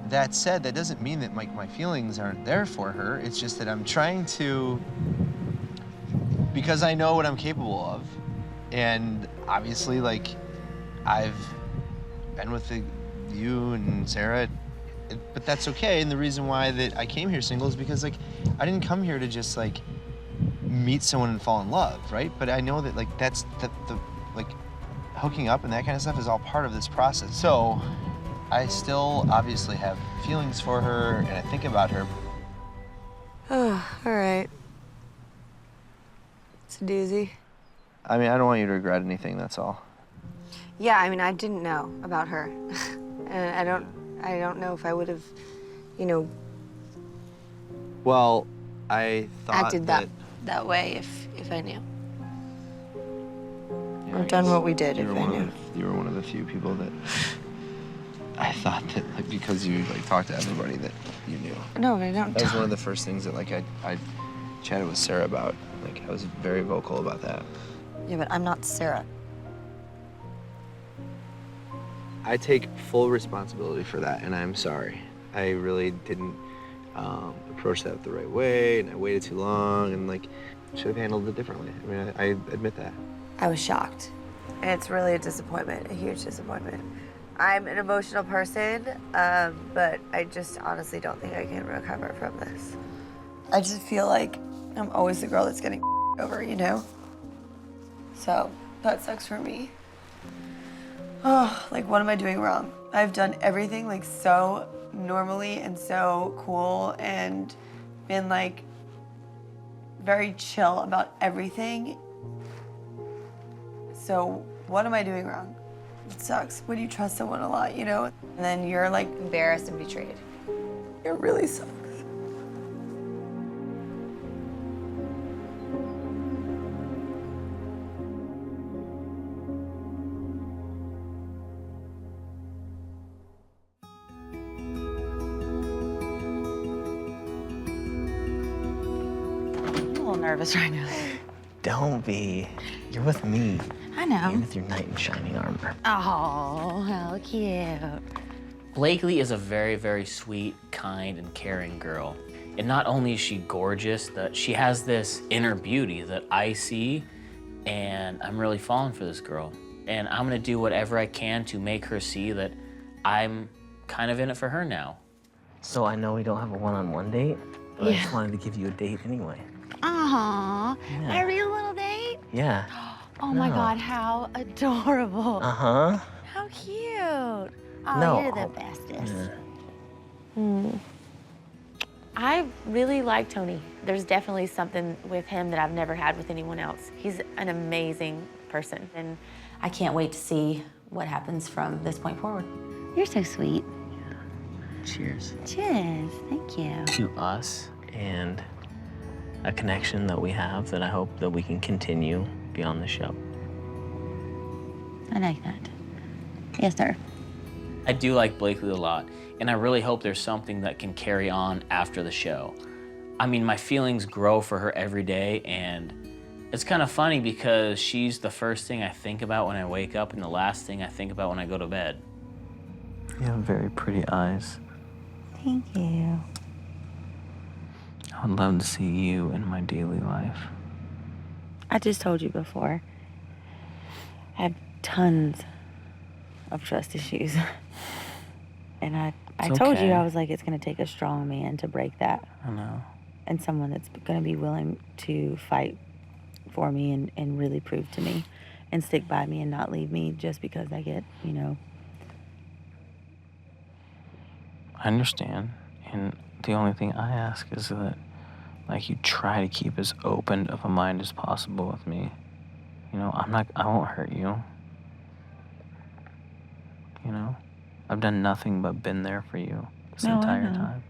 that said, that doesn't mean that my feelings aren't there for her. It's just that I'm trying to, because I know what I'm capable of, and obviously, I've been with you and Sarah, but that's okay. And the reason why that I came here single is because I didn't come here to just meet someone and fall in love, right? But I know that that's the hooking up and that kind of stuff is all part of this process. So I still obviously have feelings for her and I think about her. Oh, all right. It's a doozy. I mean, I don't want you to regret anything, that's all. Yeah, I mean, I didn't know about her. And I don't know if I would have, Well, I thought acted that way if I knew. Yeah, Or done what we did you if were I one knew. of the, you were one of the few people that I thought that, like, because you, like, talked to everybody that you knew. No, I don't. That was one of the first things that, like, I chatted with Sarah about. Like, I was very vocal about that. Yeah, but I'm not Sarah. I take full responsibility for that, and I'm sorry. I really didn't approach that the right way, and I waited too long, and, like, should have handled it differently. I mean, I admit that. I was shocked. And it's really a disappointment, a huge disappointment. I'm an emotional person, but I just honestly don't think I can recover from this. I just feel like I'm always the girl that's getting over, you know? So that sucks for me. Oh, like, what am I doing wrong? I've done everything, like, so normally and so cool and been, like, very chill about everything. So what am I doing wrong? It sucks when you trust someone a lot, you know? And then you're, like, Embarrassed and betrayed. it really sucks. I'm a little nervous right now. Don't be. You're with me. I know. And with your knight in shining armor. Oh, how cute. Blakely is a very, very sweet, kind, and caring girl. And not only is she gorgeous, that she has this inner beauty that I see, and I'm really falling for this girl. And I'm gonna do whatever I can to make her see that I'm kind of in it for her now. So I know we don't have a one-on-one date, but I just wanted to give you a date anyway. Aw, Yeah. a real little date? Yeah. Oh my No. God, how adorable. Uh-huh. How cute. Oh, No. you're the bestest. Yeah. I really like Tony. There's definitely something with him that I've never had with anyone else. He's an amazing person, and I can't wait to see what happens from this point forward. You're so sweet. Cheers. Cheers, thank you. To us and a connection that we have that I hope that we can continue beyond the show. I like that. Yes, sir. I do like Blakely a lot, and I really hope there's something that can carry on after the show. I mean, my feelings grow for her every day, and it's kind of funny because she's the first thing I think about when I wake up and the last thing I think about when I go to bed. You have very pretty eyes. Thank you. I would love to see you in my daily life. I just told you before, I have tons of trust issues. And I told you, okay. I was like, it's gonna take a strong man to break that. I know. And someone that's gonna be willing to fight for me and really prove to me and stick by me and not leave me just because I get, you know. I understand. And the only thing I ask is that, like, you try to keep as open of a mind as possible with me. You know, I won't hurt you. You know? I've done nothing but been there for you this entire time.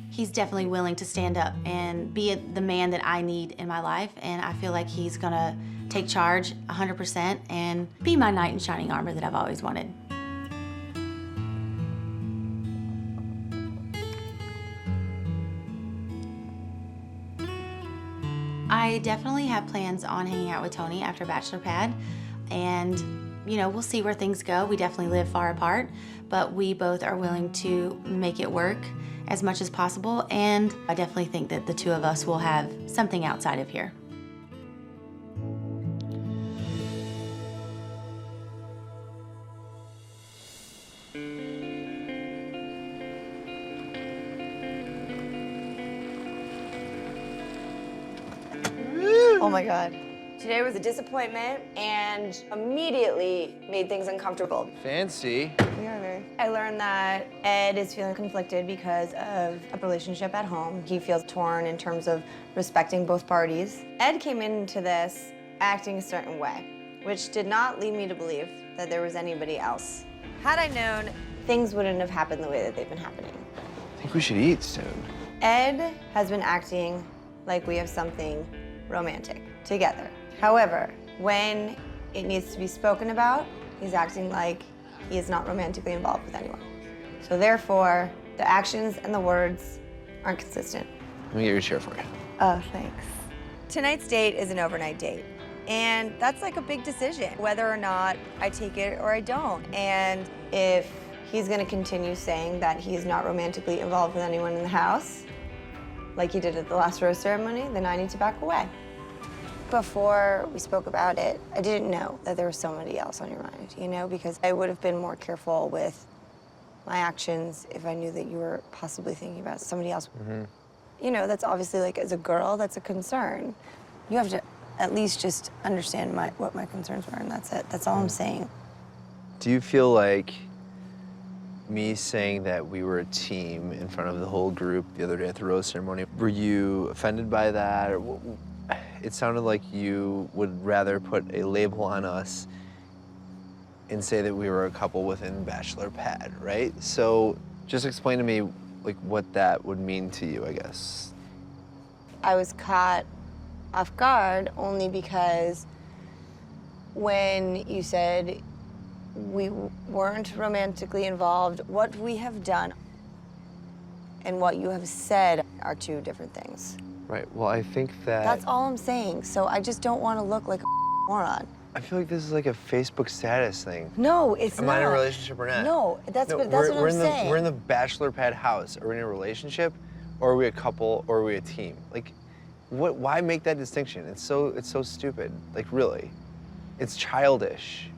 He's definitely willing to stand up and be the man that I need in my life, and I feel like he's gonna take charge 100% and be my knight in shining armor that I've always wanted. I definitely have plans on hanging out with Tony after Bachelor Pad, and you know, we'll see where things go. We definitely live far apart, but we both are willing to make it work as much as possible, and I definitely think that the two of us will have something outside of here. Oh my God. Today was a disappointment and immediately made things uncomfortable. Fancy. We are very. I learned that Ed is feeling conflicted because of a relationship at home. He feels torn in terms of respecting both parties. Ed came into this acting a certain way, which did not lead me to believe that there was anybody else. Had I known, things wouldn't have happened the way that they've been happening. I think we should eat soon. Ed has been acting like we have something romantic together. However, when it needs to be spoken about, he's acting like he is not romantically involved with anyone. So therefore, the actions and the words aren't consistent. Let me get your chair for you. Oh, thanks. Tonight's date is an overnight date. And that's like a big decision, whether or not I take it or I don't. And if he's gonna continue saying that he's not romantically involved with anyone in the house, like he did at the last rose ceremony, then I need to back away. Before we spoke about it, I didn't know that there was somebody else on your mind, you know, because I would have been more careful with my actions if I knew that you were possibly thinking about somebody else. You know, that's obviously, like, as a girl, that's a concern. You have to at least just understand what my concerns were, and that's it. That's all I'm saying. Do you feel like me saying that we were a team in front of the whole group the other day at the rose ceremony, were you offended by that? Or it sounded like you would rather put a label on us and say that we were a couple within Bachelor Pad, right? So just explain to me, like, what that would mean to you, I guess. I was caught off guard only because when you said we weren't romantically involved, what we have done and what you have said are two different things. Right, well, I think that... That's all I'm saying, so I just don't want to look like a moron. I feel like this is like a Facebook status thing. No, it's not. Am I in a relationship or not? No, that's what I'm saying. We're in the Bachelor Pad house. Are we in a relationship, or are we a couple, or are we a team? Like, why make that distinction? It's so stupid. Like, really. It's childish.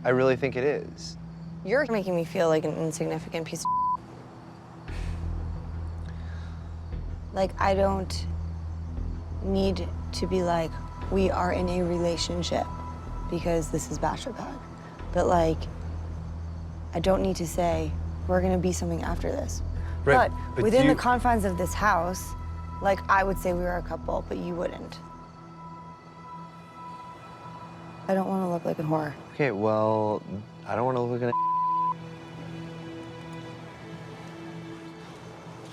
I really think it is. You're making me feel like an insignificant piece of Like, I don't need to be like, we are in a relationship because this is Bachelor Pad. But, like, I don't need to say, we're gonna be something after this. Right, but within the confines of this house, like, I would say we were a couple, but you wouldn't. I don't want to look like a whore. Okay, well, I don't want to look like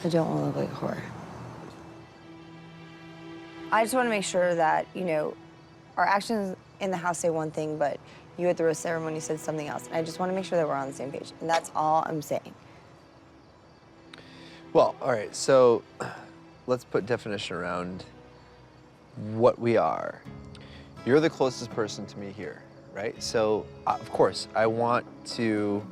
I don't want to look like a whore. I just want to make sure that, you know, our actions in the house say one thing, but you at the rose ceremony said something else. And I just want to make sure that we're on the same page. And that's all I'm saying. Well, all right, so let's put definition around what we are. You're the closest person to me here, right? So, of course, I want to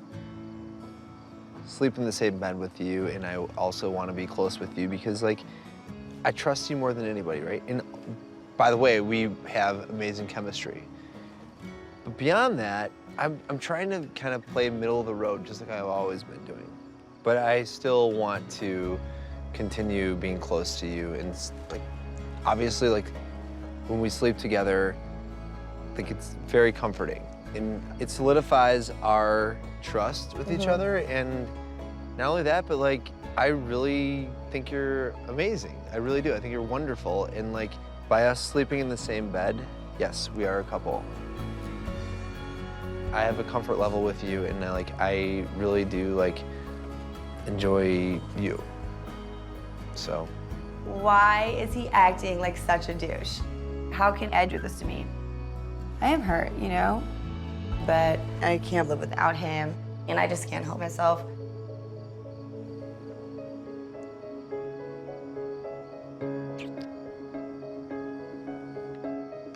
sleep in the same bed with you, and I also want to be close with you because, like, I trust you more than anybody, right? And by the way, we have amazing chemistry. But beyond that, I'm trying to kind of play middle of the road, just like I've always been doing. But I still want to continue being close to you, and, like, obviously, like, when we sleep together, I think it's very comforting. And it solidifies our trust with each other, and not only that, but, like, I really think you're amazing. I really do. I think you're wonderful. And, like, by us sleeping in the same bed, yes, we are a couple. I have a comfort level with you, and I really do, like, enjoy you. So. Why is he acting like such a douche? How can Ed do this to me? I am hurt, you know? But I can't live without him, and I just can't help myself.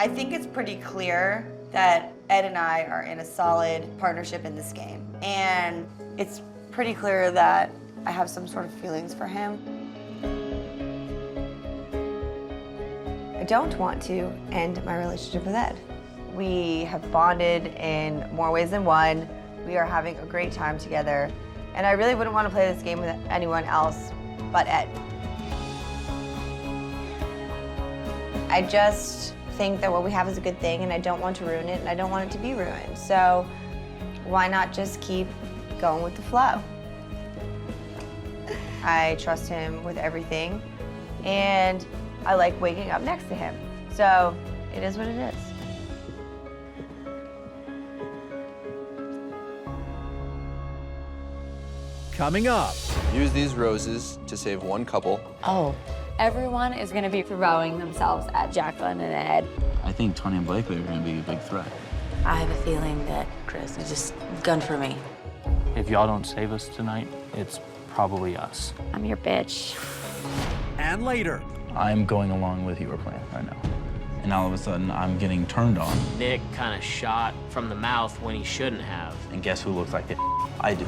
I think it's pretty clear that Ed and I are in a solid partnership in this game. And it's pretty clear that I have some sort of feelings for him. I don't want to end my relationship with Ed. We have bonded in more ways than one. We are having a great time together. And I really wouldn't want to play this game with anyone else but Ed. I just think that what we have is a good thing, and I don't want to ruin it, and I don't want it to be ruined. So why not just keep going with the flow? I trust him with everything, and I like waking up next to him. So it is what it is. Coming up. Use these roses to save one couple. Oh, everyone is going to be throwing themselves at Jaclyn and Ed. I think Tony and Blakely are going to be a big threat. I have a feeling that Chris is just gun for me. If y'all don't save us tonight, it's probably us. I'm your bitch. And later. I'm going along with your plan right now. And all of a sudden, I'm getting turned on. Nick kind of shot from the mouth when he shouldn't have. And guess who looks like the I do?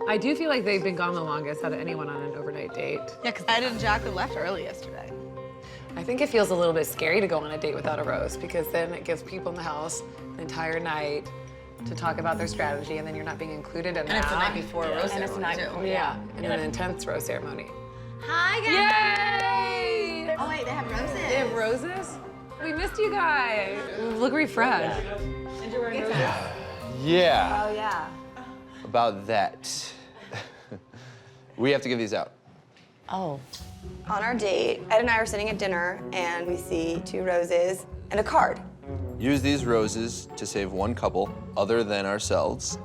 I do feel like they've been gone the longest out of anyone on an overnight date. Yeah, because Ed and Jaclyn left early yesterday. I think it feels a little bit scary to go on a date without a rose because then it gives people in the house the entire night to talk about their strategy, and then you're not being included in that. And it's the night before a rose And it's the ceremony, night, too. yeah, and an intense rose ceremony. Hi, guys. Yay! Oh, wait, they have roses. They have roses? We missed you guys. Look refreshed. Yeah. Oh, yeah. About that. We have to give these out. Oh. On our date, Ed and I are sitting at dinner, and we see 2 roses and a card. Use these roses to save one couple other than ourselves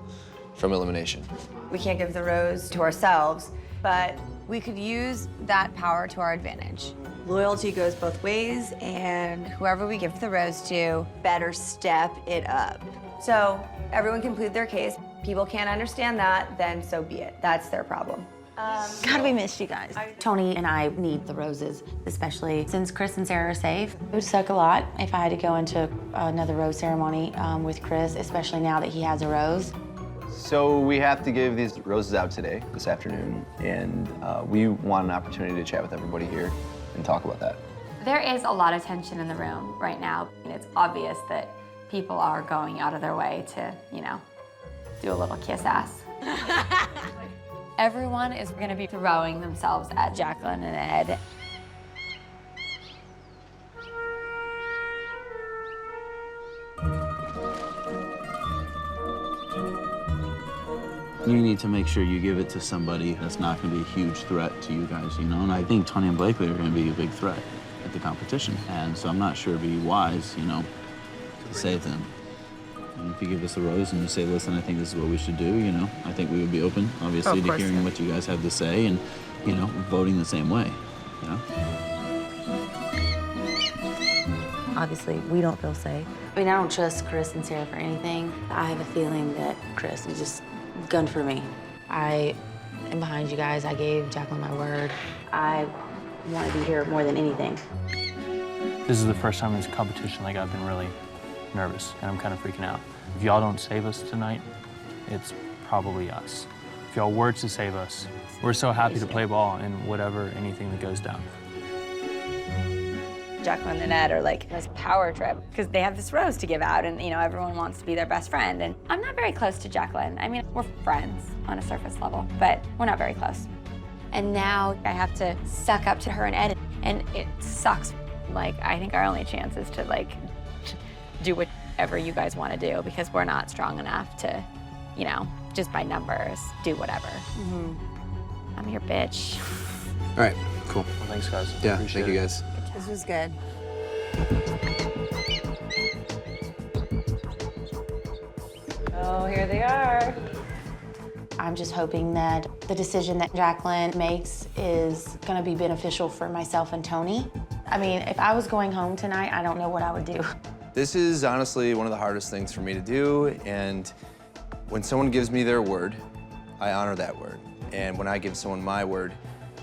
from elimination. We can't give the rose to ourselves, but we could use that power to our advantage. Loyalty goes both ways, and whoever we give the rose to better step it up. So everyone can plead their case. People can't understand that, then so be it. That's their problem. God, we missed you guys. Tony and I need the roses, especially since Chris and Sarah are safe. It would suck a lot if I had to go into another rose ceremony with Chris, especially now that he has a rose. So we have to give these roses out today, this afternoon, and we want an opportunity to chat with everybody here and talk about that. There is a lot of tension in the room right now, and it's obvious that people are going out of their way to, you know, do a little kiss ass. Everyone is going to be throwing themselves at Jaclyn and Ed. You need to make sure you give it to somebody that's not going to be a huge threat to you guys, you know? And I think Tony and Blakely are going to be a big threat at the competition. And so I'm not sure it'd be wise, you know, to save them. And if you give us a rose and you say, listen, I think this is what we should do, you know, I think we would be open, obviously, to hearing what you guys have to say and, you know, voting the same way, you know? Obviously, we don't feel safe. I mean, I don't trust Chris and Sarah for anything. I have a feeling that Chris is just gun for me. I am behind you guys. I gave Jaclyn my word. I want to be here more than anything. This is the first time in this competition like I've been really nervous and I'm kind of freaking out. If y'all don't save us tonight, it's probably us. If y'all were to save us, we're so happy to play ball in anything that goes down. Jaclyn and Ed are like this power trip because they have this rose to give out, and you know everyone wants to be their best friend. And I'm not very close to Jaclyn. I mean, we're friends on a surface level, but we're not very close. And now I have to suck up to her and Ed, and it sucks. Like, I think our only chance is to like do whatever you guys want to do because we're not strong enough to, you know, just by numbers do whatever. I'm your bitch. All right, cool. Well, thanks, guys. Yeah, Appreciate thank you it. guys. This was good. Oh, here they are. I'm just hoping that the decision that Jaclyn makes is going to be beneficial for myself and Tony. I mean, if I was going home tonight, I don't know what I would do. This is honestly one of the hardest things for me to do, and when someone gives me their word, I honor that word. And when I give someone my word,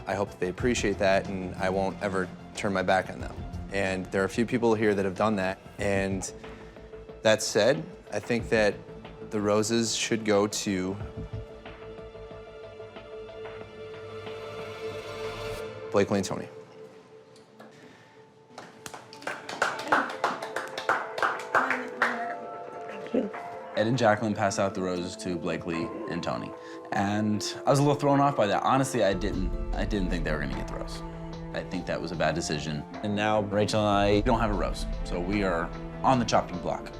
I hope that they appreciate that and I won't ever turn my back on them. And there are a few people here that have done that. And that said, I think that the roses should go to Blakely and Tony. Ed and Jaclyn pass out the roses to Blakely and Tony. And I was a little thrown off by that. Honestly, I didn't think they were gonna get the rose. I think that was a bad decision. And now Rachel and I don't have a rose, so we are on the chopping block.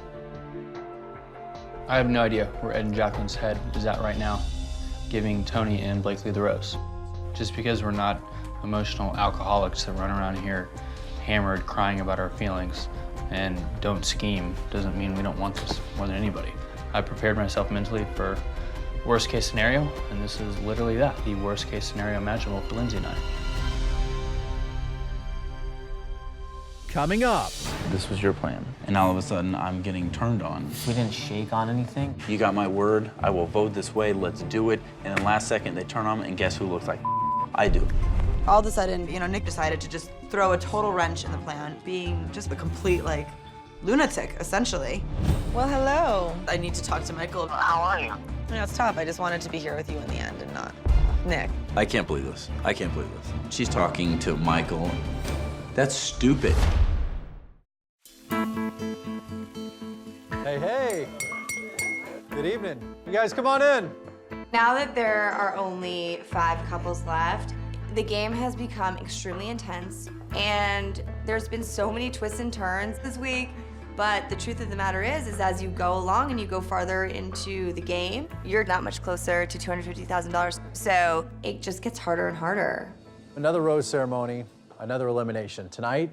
I have no idea where Ed and Jaclyn's head is at right now, giving Tony and Blakely the rose. Just because we're not emotional alcoholics that run around here hammered, crying about our feelings, and don't scheme doesn't mean we don't want this more than anybody. I prepared myself mentally for worst case scenario, and this is literally that, the worst case scenario imaginable for Lindsay and I. Coming up. This was your plan, and all of a sudden I'm getting turned on. We didn't shake on anything. You got my word, I will vote this way, let's do it. And then last second they turn on me, and guess who looks like I do. All of a sudden, you know, Nick decided to just throw a total wrench in the plan, being just a complete, like, lunatic, essentially. Well, hello. I need to talk to Michael. How are you? You know, it's tough. I just wanted to be here with you in the end and not Nick. I can't believe this. I can't believe this. She's talking to Michael. That's stupid. Hey, hey. Good evening. You guys come on in. Now that there are only 5 couples left, the game has become extremely intense, and there's been so many twists and turns this week. But the truth of the matter is as you go along and you go farther into the game, you're not much closer to $250,000. So it just gets harder and harder. Another rose ceremony, another elimination. Tonight,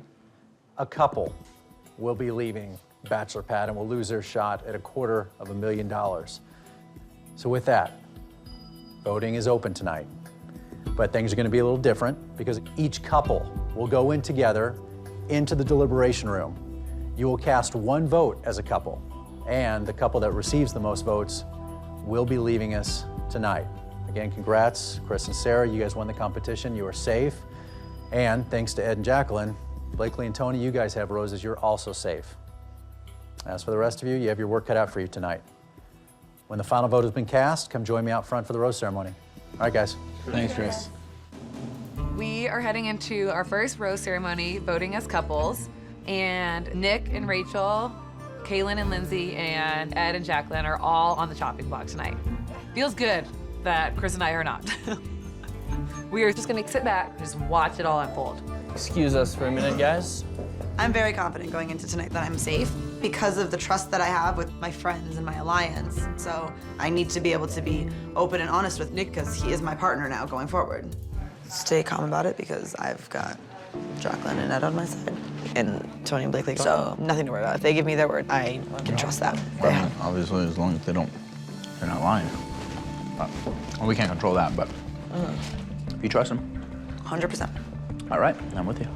a couple will be leaving Bachelor Pad and will lose their shot at $250,000. So with that, voting is open tonight. But things are going to be a little different because each couple will go in together into the deliberation room. You will cast 1 vote as a couple, and the couple that receives the most votes will be leaving us tonight. Again, congrats, Chris and Sarah. You guys won the competition. You are safe. And thanks to Ed and Jaclyn, Blakely and Tony, you guys have roses. You're also safe. As for the rest of you, you have your work cut out for you tonight. When the final vote has been cast, come join me out front for the rose ceremony. All right, guys. Thanks, Chris. We are heading into our first rose ceremony, voting as couples. And Nick and Rachel, Kaylin and Lindsay, and Ed and Jaclyn are all on the chopping block tonight. Feels good that Chris and I are not. We are just gonna sit back and just watch it all unfold. Excuse us for a minute, guys. I'm very confident going into tonight that I'm safe because of the trust that I have with my friends and my alliance. So I need to be able to be open and honest with Nick because he is my partner now going forward. Stay calm about it because I've got Jaclyn and Ed on my side, and Tony and Blakely, so nothing to worry about. If they give me their word, I can trust that. Well, obviously, as long as they're not lying. Well, we can't control that, but you trust them? 100%. All right, I'm with you.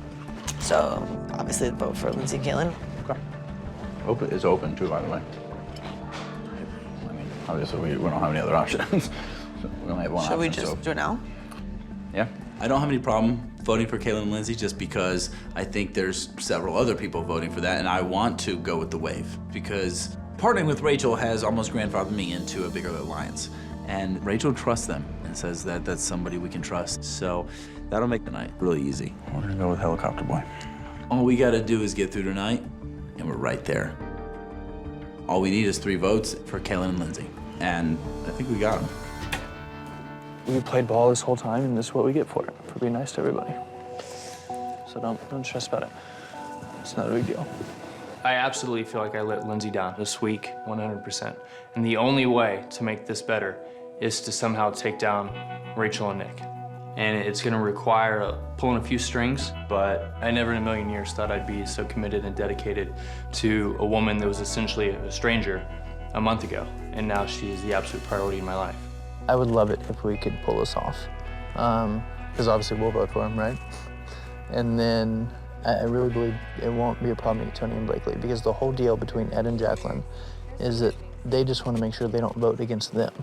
So, obviously, the vote for Lindsay and Kaylin. Okay. It's open, too, by the way. I mean, obviously, we don't have any other options. So we only have one option. Should we just do it now? Yeah. I don't have any problem voting for Kaylin and Lindsay just because I think there's several other people voting for that, and I want to go with the wave because partnering with Rachel has almost grandfathered me into a bigger alliance. And Rachel trusts them and says that that's somebody we can trust. So that'll make the night really easy. We're gonna go with Helicopter Boy. All we gotta do is get through tonight, and we're right there. All we need is 3 votes for Kaylin and Lindsay, and I think we got them. We played ball this whole time, and this is what we get for it, for being nice to everybody. So don't stress about it. It's not a big deal. I absolutely feel like I let Lindsay down this week, 100%. And the only way to make this better is to somehow take down Rachel and Nick. And it's gonna require pulling a few strings, but I never in a million years thought I'd be so committed and dedicated to a woman that was essentially a stranger a month ago, and now she's the absolute priority in my life. I would love it if we could pull this off, because obviously we'll vote for him, right? And then I really believe it won't be a problem to get Tony and Blakely, because the whole deal between Ed and Jaclyn is that they just want to make sure they don't vote against them.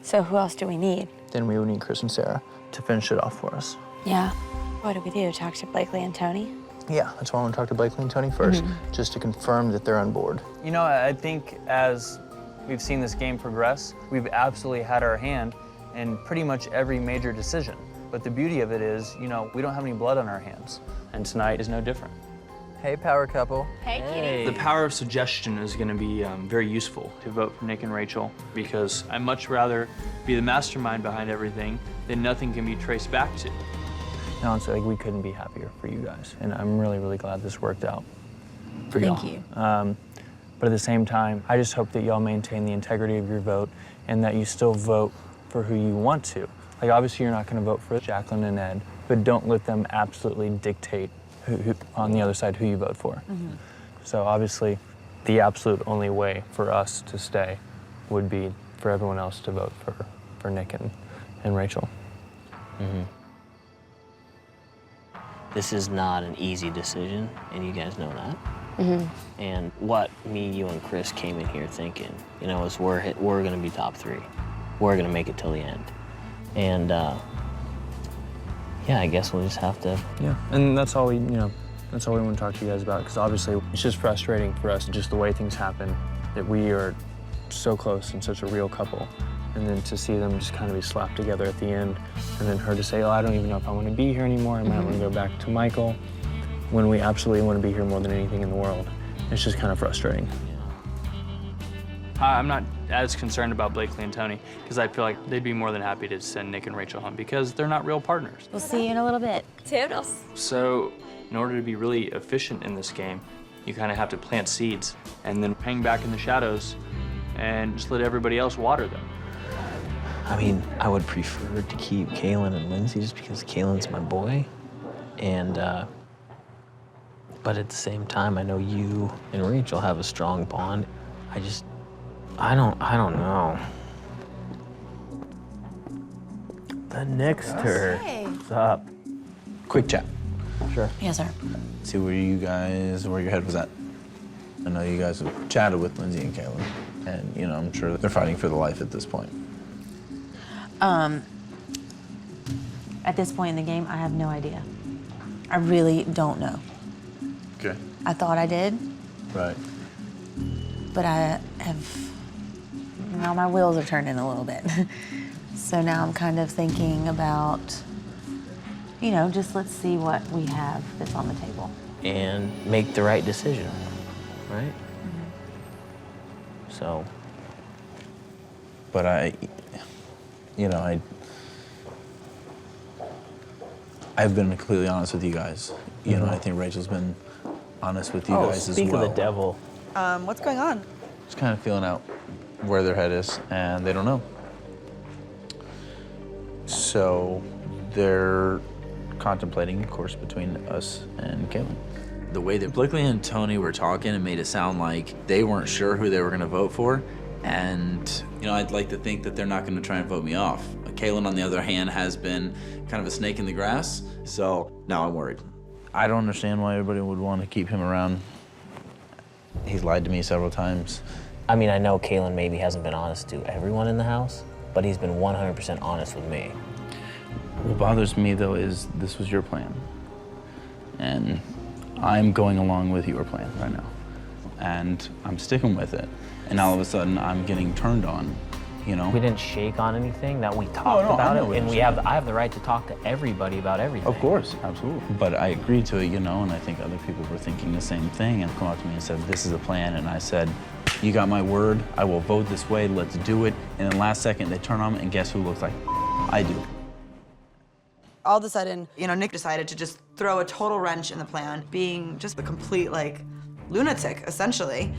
So who else do we need? Then we would need Chris and Sarah to finish it off for us. Yeah. What do we do? Talk to Blakely and Tony? Yeah, that's why I want to talk to Blakely and Tony first, just to confirm that they're on board. You know, I think as we've seen this game progress, we've absolutely had our hand in pretty much every major decision. But the beauty of it is, you know, we don't have any blood on our hands, and tonight is no different. Hey, power couple. Hey, kitty. The power of suggestion is going to be very useful to vote for Nick and Rachel, because I'd much rather be the mastermind behind everything than nothing can be traced back to. And honestly, like, we couldn't be happier for you guys, and I'm really, really glad this worked out for y'all. Thank you. But at the same time, I just hope that y'all maintain the integrity of your vote and that you still vote for who you want to. Like, obviously, you're not going to vote for Jaclyn and Ed, but don't let them absolutely dictate who on the other side who you vote for. So obviously, the absolute only way for us to stay would be for everyone else to vote for Nick and Rachel. This is not an easy decision, and you guys know that. And what me, you, and Chris came in here thinking, you know, is we're going to be top 3. We're going to make it till the end. And yeah, I guess we'll just have to. Yeah, and that's all we, that's all we want to talk to you guys about, because obviously it's just frustrating for us, just the way things happen, that we are so close and such a real couple. And then to see them just kind of be slapped together at the end, and then her to say, oh, I don't even know if I want to be here anymore, I might want to go back to Michael, when we absolutely want to be here more than anything in the world. It's just kind of frustrating. I'm not as concerned about Blakely and Tony, because I feel like they'd be more than happy to send Nick and Rachel home, because they're not real partners. We'll see you in a little bit. Toodles. So in order to be really efficient in this game, you kind of have to plant seeds and then hang back in the shadows and just let everybody else water them. I mean, I would prefer to keep Kaylin and Lindsay just because Kaylin's my boy. And, but at the same time, I know you and Rachel have a strong bond. I don't know. The Nixter. Hey. What's up? Quick chat. Sure. Yes, sir. See where your head was at. I know you guys have chatted with Lindsay and Kaylin, and I'm sure they're fighting for the life at this point. At this point in the game, I have no idea. I really don't know. Okay. I thought I did, Right. but I have, now my wheels are turning a little bit. So now I'm kind of thinking about, just let's see what we have that's on the table. And make the right decision, right? So. But I've been completely honest with you guys. I think Rachel's been honest with you guys as well. Speak of the devil. What's going on? Just kind of feeling out where their head is, and they don't know. So they're contemplating a course between us and Jaclyn. The way that Blakely and Tony were talking, it made it sound like they weren't sure who they were going to vote for. And, I'd like to think that they're not going to try and vote me off. Jaclyn, on the other hand, has been kind of a snake in the grass. So now I'm worried. I don't understand why everybody would want to keep him around. He's lied to me several times. I mean, I know Jaclyn maybe hasn't been honest to everyone in the house, but he's been 100% honest with me. What bothers me, though, is this was your plan. And I'm going along with your plan right now. And I'm sticking with it. And all of a sudden, I'm getting turned on, We didn't shake on anything, that we talked about it, and I have the right to talk to everybody about everything. Of course, absolutely. But I agreed to it, and I think other people were thinking the same thing and come up to me and said, this is a plan, and I said, you got my word, I will vote this way, let's do it. And then last second, they turn on me, and guess who looks like I do? All of a sudden, Nick decided to just throw a total wrench in the plan, being just a complete, lunatic, essentially.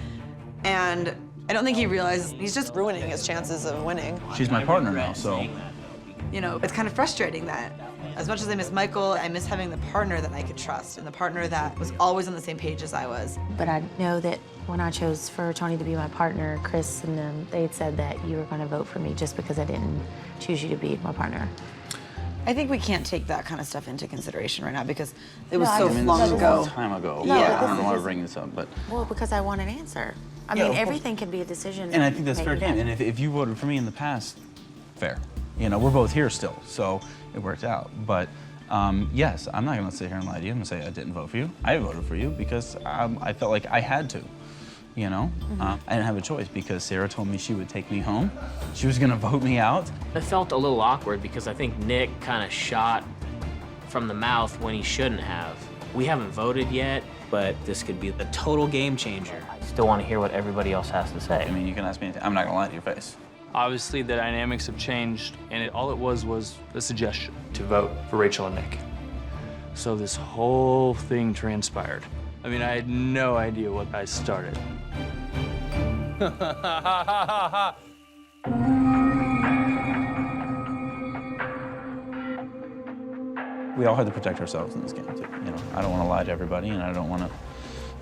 And I don't think he realizes he's just ruining his chances of winning. She's my partner now, so. It's kind of frustrating that as much as I miss Michael, I miss having the partner that I could trust and the partner that was always on the same page as I was. But I know that when I chose for Tony to be my partner, Chris and them, they had said that you were going to vote for me just because I didn't choose you to be my partner. I think we can't take that kind of stuff into consideration right now because it was No, so I mean, long this is a ago. long time ago. No, Yeah, but I don't know this why I is- bring this up, but. Well, because I want an answer. I Yeah, mean, of course. everything can be a decision. And I think that's fair made. game. And if you voted for me in the past, fair. We're both here still, so it worked out. But yes, I'm not gonna sit here and lie to you. I'm gonna say I didn't vote for you. I voted for you because I felt like I had to. I didn't have a choice because Sarah told me she would take me home. She was gonna vote me out. It felt a little awkward because I think Nick kind of shot from the mouth when he shouldn't have. We haven't voted yet, but this could be a total game changer. I still want to hear what everybody else has to say. I mean, you can ask me anything. I'm not gonna lie to your face. Obviously, the dynamics have changed, and all it was a suggestion to vote for Rachel and Nick. So this whole thing transpired. I mean, I had no idea what I started. We all had to protect ourselves in this game too. I don't want to lie to everybody, and I don't want to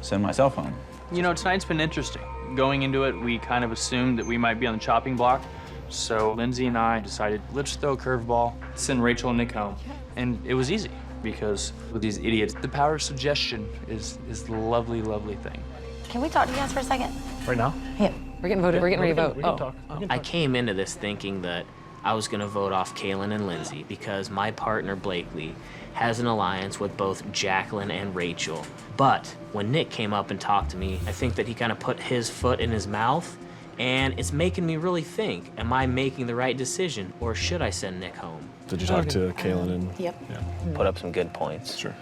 send myself home. Tonight's been interesting. Going into it, we kind of assumed that we might be on the chopping block, So Lindsay and I decided, let's throw a curveball, send Rachel and Nick home. And it was easy because with these idiots, the power of suggestion is the lovely, lovely thing. Can we talk to you guys for a second? Right now? Yeah. We're getting voted. We're getting ready to vote. We can talk. I came into this thinking that I was gonna vote off Kaylin and Lindsay because my partner Blakely has an alliance with both Jaclyn and Rachel. But when Nick came up and talked to me, I think that he kind of put his foot in his mouth, and it's making me really think, am I making the right decision, or should I send Nick home? Did you talk to Kaylin and? Yep. Yeah. Put up some good points. Sure.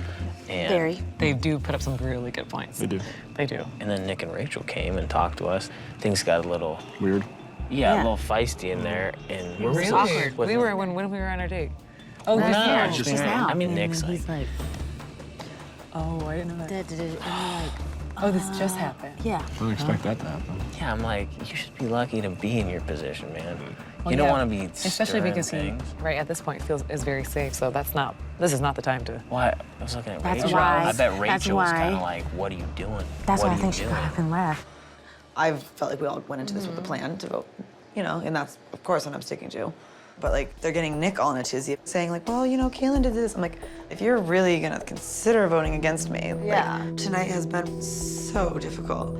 And Very. They do put up some really good points. They do. They do. And then Nick and Rachel came and talked to us. Things got a little weird. Yeah, a Yeah. little feisty in there, and Really? awkward. We were when we were on our date. Oh, No, just just now. now. I mean, Nick's He's like, Oh, I didn't know that. and I'm like, Oh, this just happened. yeah. I didn't expect that to happen. Yeah, I'm like, you should be lucky to be in your position, man. Well, You don't yeah, want to be especially stirring because things. he, right at this point, is very safe. So this is not the time to. Why? I was looking at That's Rachel. why. I bet That's Rachel was kind of why. like, what are you doing? That's what why I are think you she doing? got up and left. I felt like we all went into this with a plan to vote, you know, and that's, of course, what I'm sticking to. But, like, they're getting Nick all in a tizzy, saying, like, well, you know, Kaylin did this. I'm like, if you're really gonna consider voting against me, Yeah. like, tonight has been so difficult.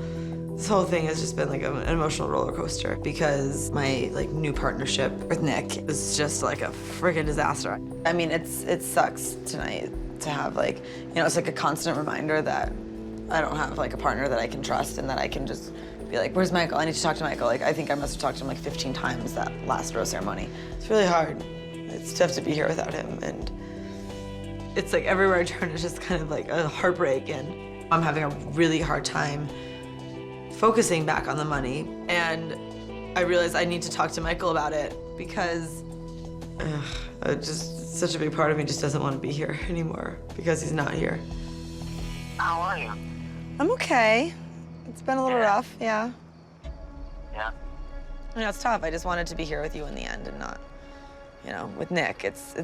This whole thing has just been, like, an emotional roller coaster because my, like, new partnership with Nick is just, like, a friggin' disaster. I mean, it sucks tonight to have, like, you know, it's like a constant reminder that I don't have, like, a partner that I can trust and that I can just be like, where's Michael? I need to talk to Michael. Like, I think I must have talked to him like 15 times that last rose ceremony. It's really hard. It's tough to be here without him. And it's like everywhere I turn, it's just kind of like a heartbreak. And I'm having a really hard time focusing back on the money. And I realized I need to talk to Michael about it because just such a big part of me just doesn't want to be here anymore because he's not here. How are you? I'm okay. It's been a little rough, yeah. Yeah. I know, it's tough. I just wanted to be here with you in the end and not, you know, with Nick. It's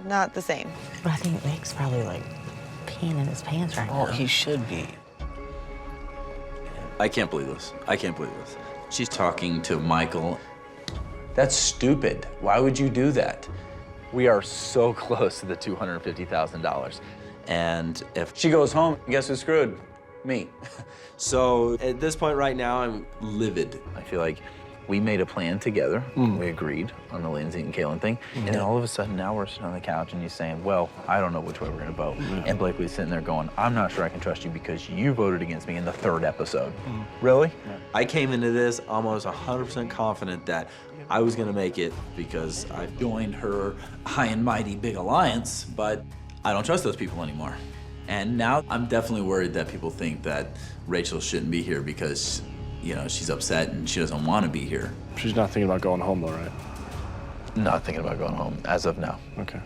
not the same. But I think Nick's probably like peeing in his pants right now. Oh, he should be. I can't believe this. I can't believe this. She's talking to Michael. That's stupid. Why would you do that? We are so close to the $250,000. And if she goes home, guess who's screwed? Me. So at this point right now, I'm livid. I feel like we made a plan together. We agreed on the Lindsay and Kaylin thing. And then all of a sudden now we're sitting on the couch and you're saying, well, I don't know which way we're gonna vote. And Blakely's sitting there going, I'm not sure I can trust you because you voted against me in the third episode. Really? I came into this almost 100% confident that I was gonna make it because I joined her high and mighty big alliance, but I don't trust those people anymore. And now I'm definitely worried that people think that Rachel shouldn't be here because, you know, she's upset and she doesn't want to be here. She's not thinking about going home though, right? Not thinking about going home as of now. Okay.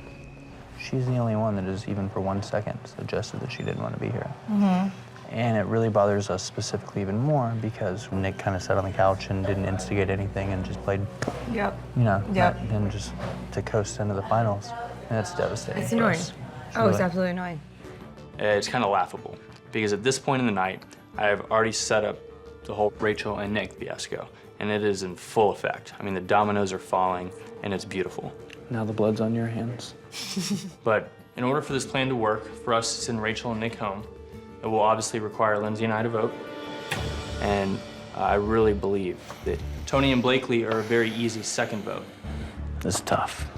She's the only one that has even for 1 second suggested that she didn't want to be here. Mm-hmm. And it really bothers us specifically even more because Nick kind of sat on the couch and didn't instigate anything and just played, Yep. you know, Yep. and just to coast into the finals. And that's devastating. It's for annoying. us. Oh, it's really- absolutely annoying. It's kind of laughable because at this point in the night, I have already set up the whole Rachel and Nick fiasco, and it is in full effect. I mean, the dominoes are falling, and it's beautiful. Now the blood's on your hands. But in order for this plan to work, for us to send Rachel and Nick home, it will obviously require Lindsay and I to vote. And I really believe that Tony and Blakely are a very easy second vote. It's tough.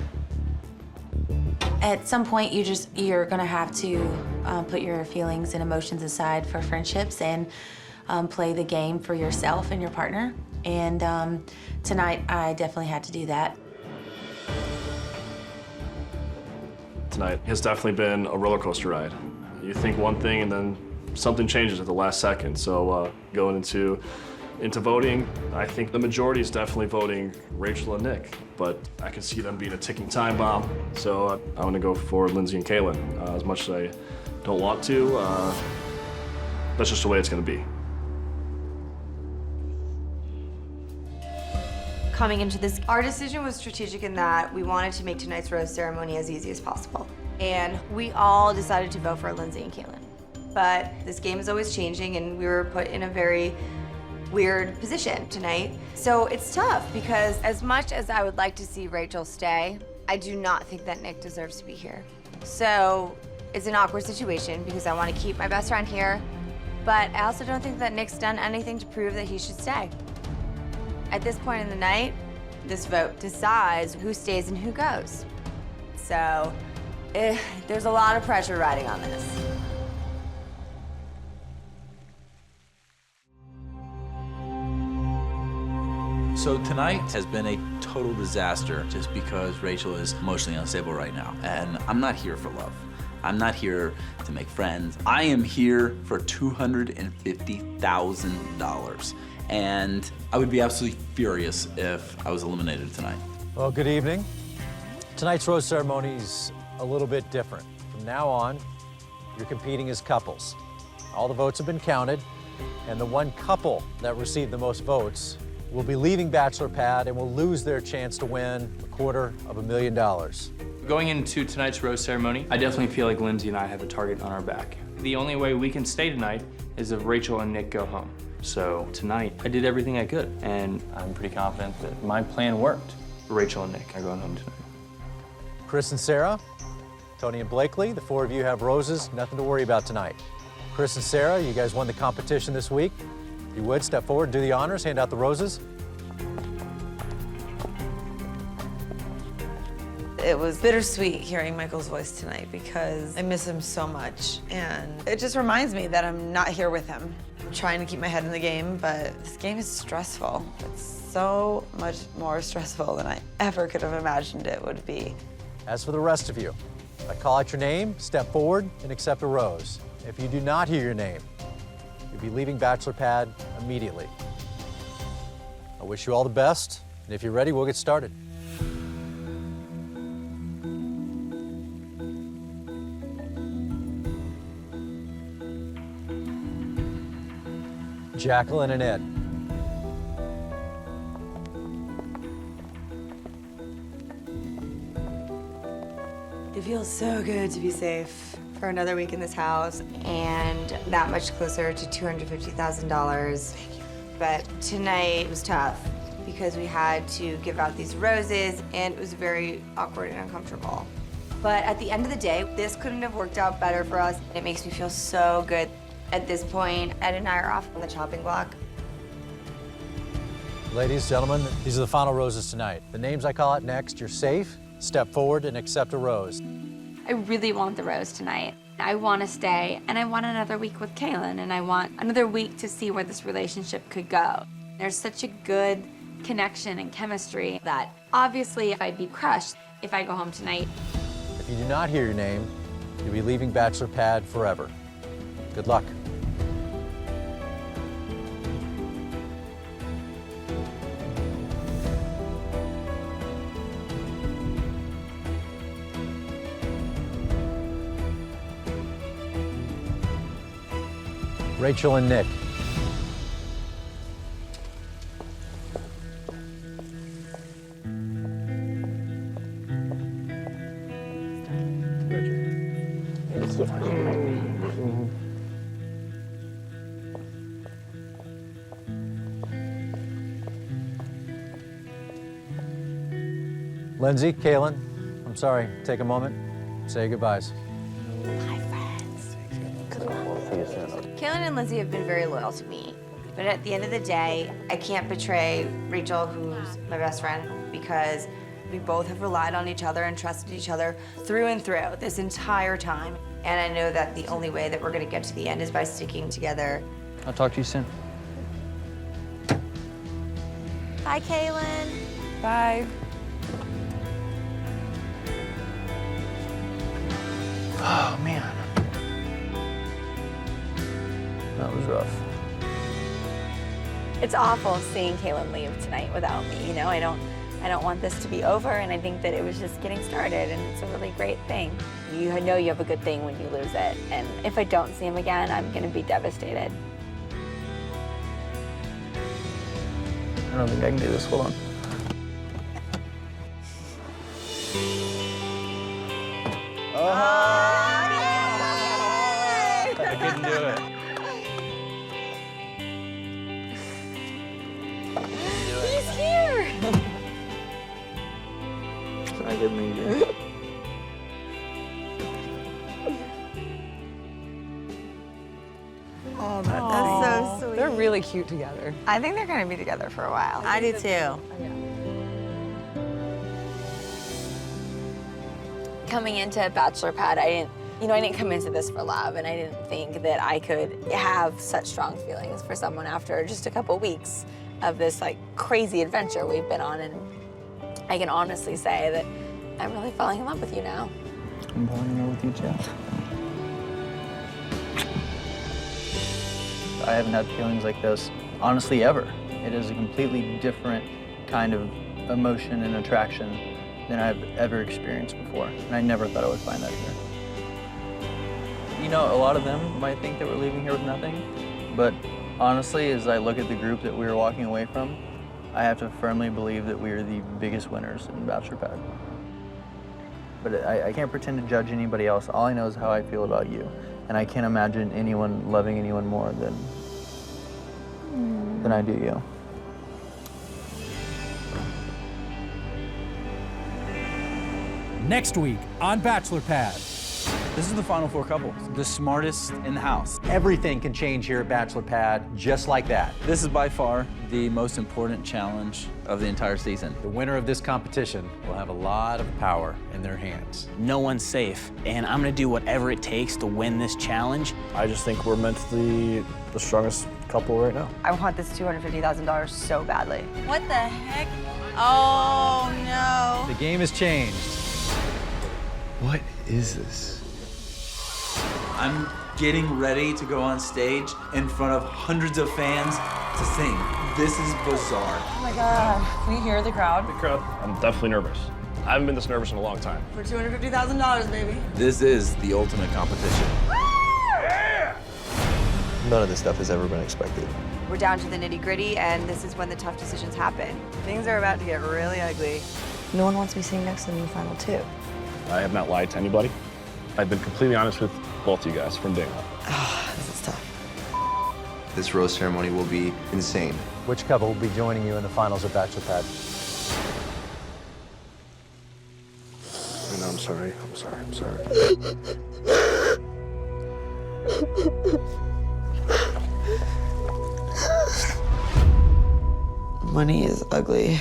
At some point, you're gonna have to put your feelings and emotions aside for friendships and play the game for yourself and your partner. And tonight, I definitely had to do that. Tonight has definitely been a roller coaster ride. You think one thing and then something changes at the last second. So going into voting, I think the majority is definitely voting Rachel and Nick, but I can see them being a ticking time bomb. So I'm gonna go for Lindsay and Kaylin. As much as I don't want to, that's just the way it's gonna be. Coming into this, our decision was strategic in that we wanted to make tonight's rose ceremony as easy as possible. And we all decided to vote for Lindsay and Kaylin. But this game is always changing, and we were put in a very weird position tonight. So it's tough because as much as I would like to see Rachel stay, I do not think that Nick deserves to be here. So it's an awkward situation because I want to keep my best friend here, but I also don't think that Nick's done anything to prove that he should stay. At this point in the night, this vote decides who stays and who goes. So there's a lot of pressure riding on this. So tonight has been a total disaster just because Rachel is emotionally unstable right now. And I'm not here for love. I'm not here to make friends. I am here for $250,000. And I would be absolutely furious if I was eliminated tonight. Well, good evening. Tonight's rose ceremony is a little bit different. From now on, you're competing as couples. All the votes have been counted, and the one couple that received the most votes will be leaving Bachelor Pad and will lose their chance to win $250,000. Going into tonight's rose ceremony, I definitely feel like Lindsay and I have a target on our back. The only way we can stay tonight is if Rachel and Nick go home. So tonight, I did everything I could, and I'm pretty confident that my plan worked. Rachel and Nick are going home tonight. Chris and Sarah, Tony and Blakely, the four of you have roses, nothing to worry about tonight. Chris and Sarah, you guys won the competition this week. If you would, step forward, do the honors, hand out the roses. It was bittersweet hearing Michael's voice tonight because I miss him so much. And it just reminds me that I'm not here with him. I'm trying to keep my head in the game, but this game is stressful. It's so much more stressful than I ever could have imagined it would be. As for the rest of you, if I call out your name, step forward and accept a rose. If you do not hear your name, you'll be leaving Bachelor Pad immediately. I wish you all the best, and if you're ready, we'll get started. Jaclyn and Ed. It feels so good to be safe for another week in this house and that much closer to $250,000. But tonight was tough because we had to give out these roses and it was very awkward and uncomfortable. But at the end of the day, this couldn't have worked out better for us. It makes me feel so good. At this point, Ed and I are off on the chopping block. Ladies, gentlemen, these are the final roses tonight. The names I call out next, you're safe. Step forward and accept a rose. I really want the rose tonight. I want to stay, and I want another week with Kaylin, and I want another week to see where this relationship could go. There's such a good connection and chemistry that obviously I'd be crushed if I go home tonight. If you do not hear your name, you'll be leaving Bachelor Pad forever. Good luck. Rachel and Nick. Lindsay, Kaylin, I'm sorry, take a moment, say goodbyes. Kaylin and Lindsay have been very loyal to me, but at the end of the day, I can't betray Rachel, who's my best friend, because we both have relied on each other and trusted each other through and through this entire time. And I know that the only way that we're gonna get to the end is by sticking together. I'll talk to you soon. Bye, Kaylin. Bye. Oh, man. That was rough. It's awful seeing Kaylin leave tonight without me. You know, I don't want this to be over, and I think that it was just getting started, and it's a really great thing. You know you have a good thing when you lose it, and if I don't see him again, I'm gonna be devastated. I don't think I can do this. Hold on. I couldn't do it. good leader. Oh, That's so sweet. They're really cute together. I think they're gonna be together for a while. I do too. Coming into Bachelor Pad, I didn't come into this for love, and I didn't think that I could have such strong feelings for someone after just a couple weeks of this like crazy adventure we've been on, and I can honestly say that I'm really falling in love with you now. I'm falling in love with you too. I haven't had feelings like this, honestly, ever. It is a completely different kind of emotion and attraction than I've ever experienced before, and I never thought I would find that here. You know, a lot of them might think that we're leaving here with nothing, but honestly, as I look at the group that we were walking away from, I have to firmly believe that we are the biggest winners in Bachelor Pad. But I can't pretend to judge anybody else. All I know is how I feel about you, and I can't imagine anyone loving anyone more than I do you. Next week on Bachelor Pad. This is the final 4 couples, the smartest in the house. Everything can change here at Bachelor Pad, just like that. This is by far the most important challenge of the entire season. The winner of this competition will have a lot of power in their hands. No one's safe, and I'm gonna do whatever it takes to win this challenge. I just think we're meant to be the strongest couple right now. I want this $250,000 so badly. What the heck? Oh no. The game has changed. What is this? I'm getting ready to go on stage in front of hundreds of fans to sing. This is bizarre. Oh my God. Can you hear the crowd? Big crowd. I'm definitely nervous. I haven't been this nervous in a long time. For $250,000, baby. This is the ultimate competition. None of this stuff has ever been expected. We're down to the nitty-gritty, and this is when the tough decisions happen. Things are about to get really ugly. No one wants me sitting next to them in the final 2. I have not lied to anybody. I've been completely honest with both you guys from day one. This is tough. This rose ceremony will be insane. Which couple will be joining you in the finals of Bachelor Pad? No, I'm sorry. I'm sorry. I'm sorry. Money is ugly.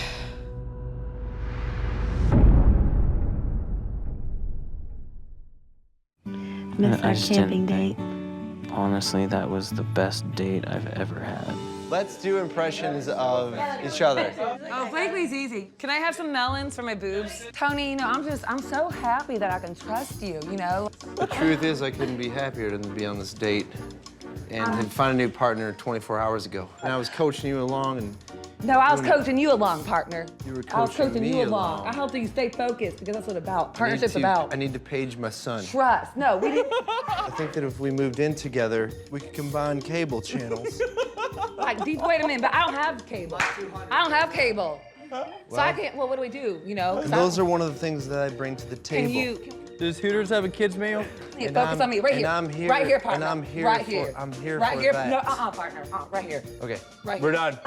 Miss our camping date. Honestly, that was the best date I've ever had. Let's do impressions of each other. Oh, Blakely's easy. Can I have some melons for my boobs? Tony, I'm so happy that I can trust you, you know? The truth is, I couldn't be happier than to be on this date and find a new partner 24 hours ago. And I was coaching you along and... No, I was coaching you along, partner. You were I was coaching coaching me you along. along. I helped you stay focused because that's what it's about. Partnership's about. I need to page my son. Trust. No, we didn't. I think that if we moved in together, we could combine cable channels. Like, wait a minute, but I don't have cable. I don't have cable. So I can't, well, what do we do, you know? And those are one of the things that I bring to the table. Can you... Does Hooters have a kids meal? Yeah, focus on me, right here. And I'm here. Right here, partner. And I'm here right for, here. I'm here right for here. that. No, partner. Right here. Okay. Right We're here. done.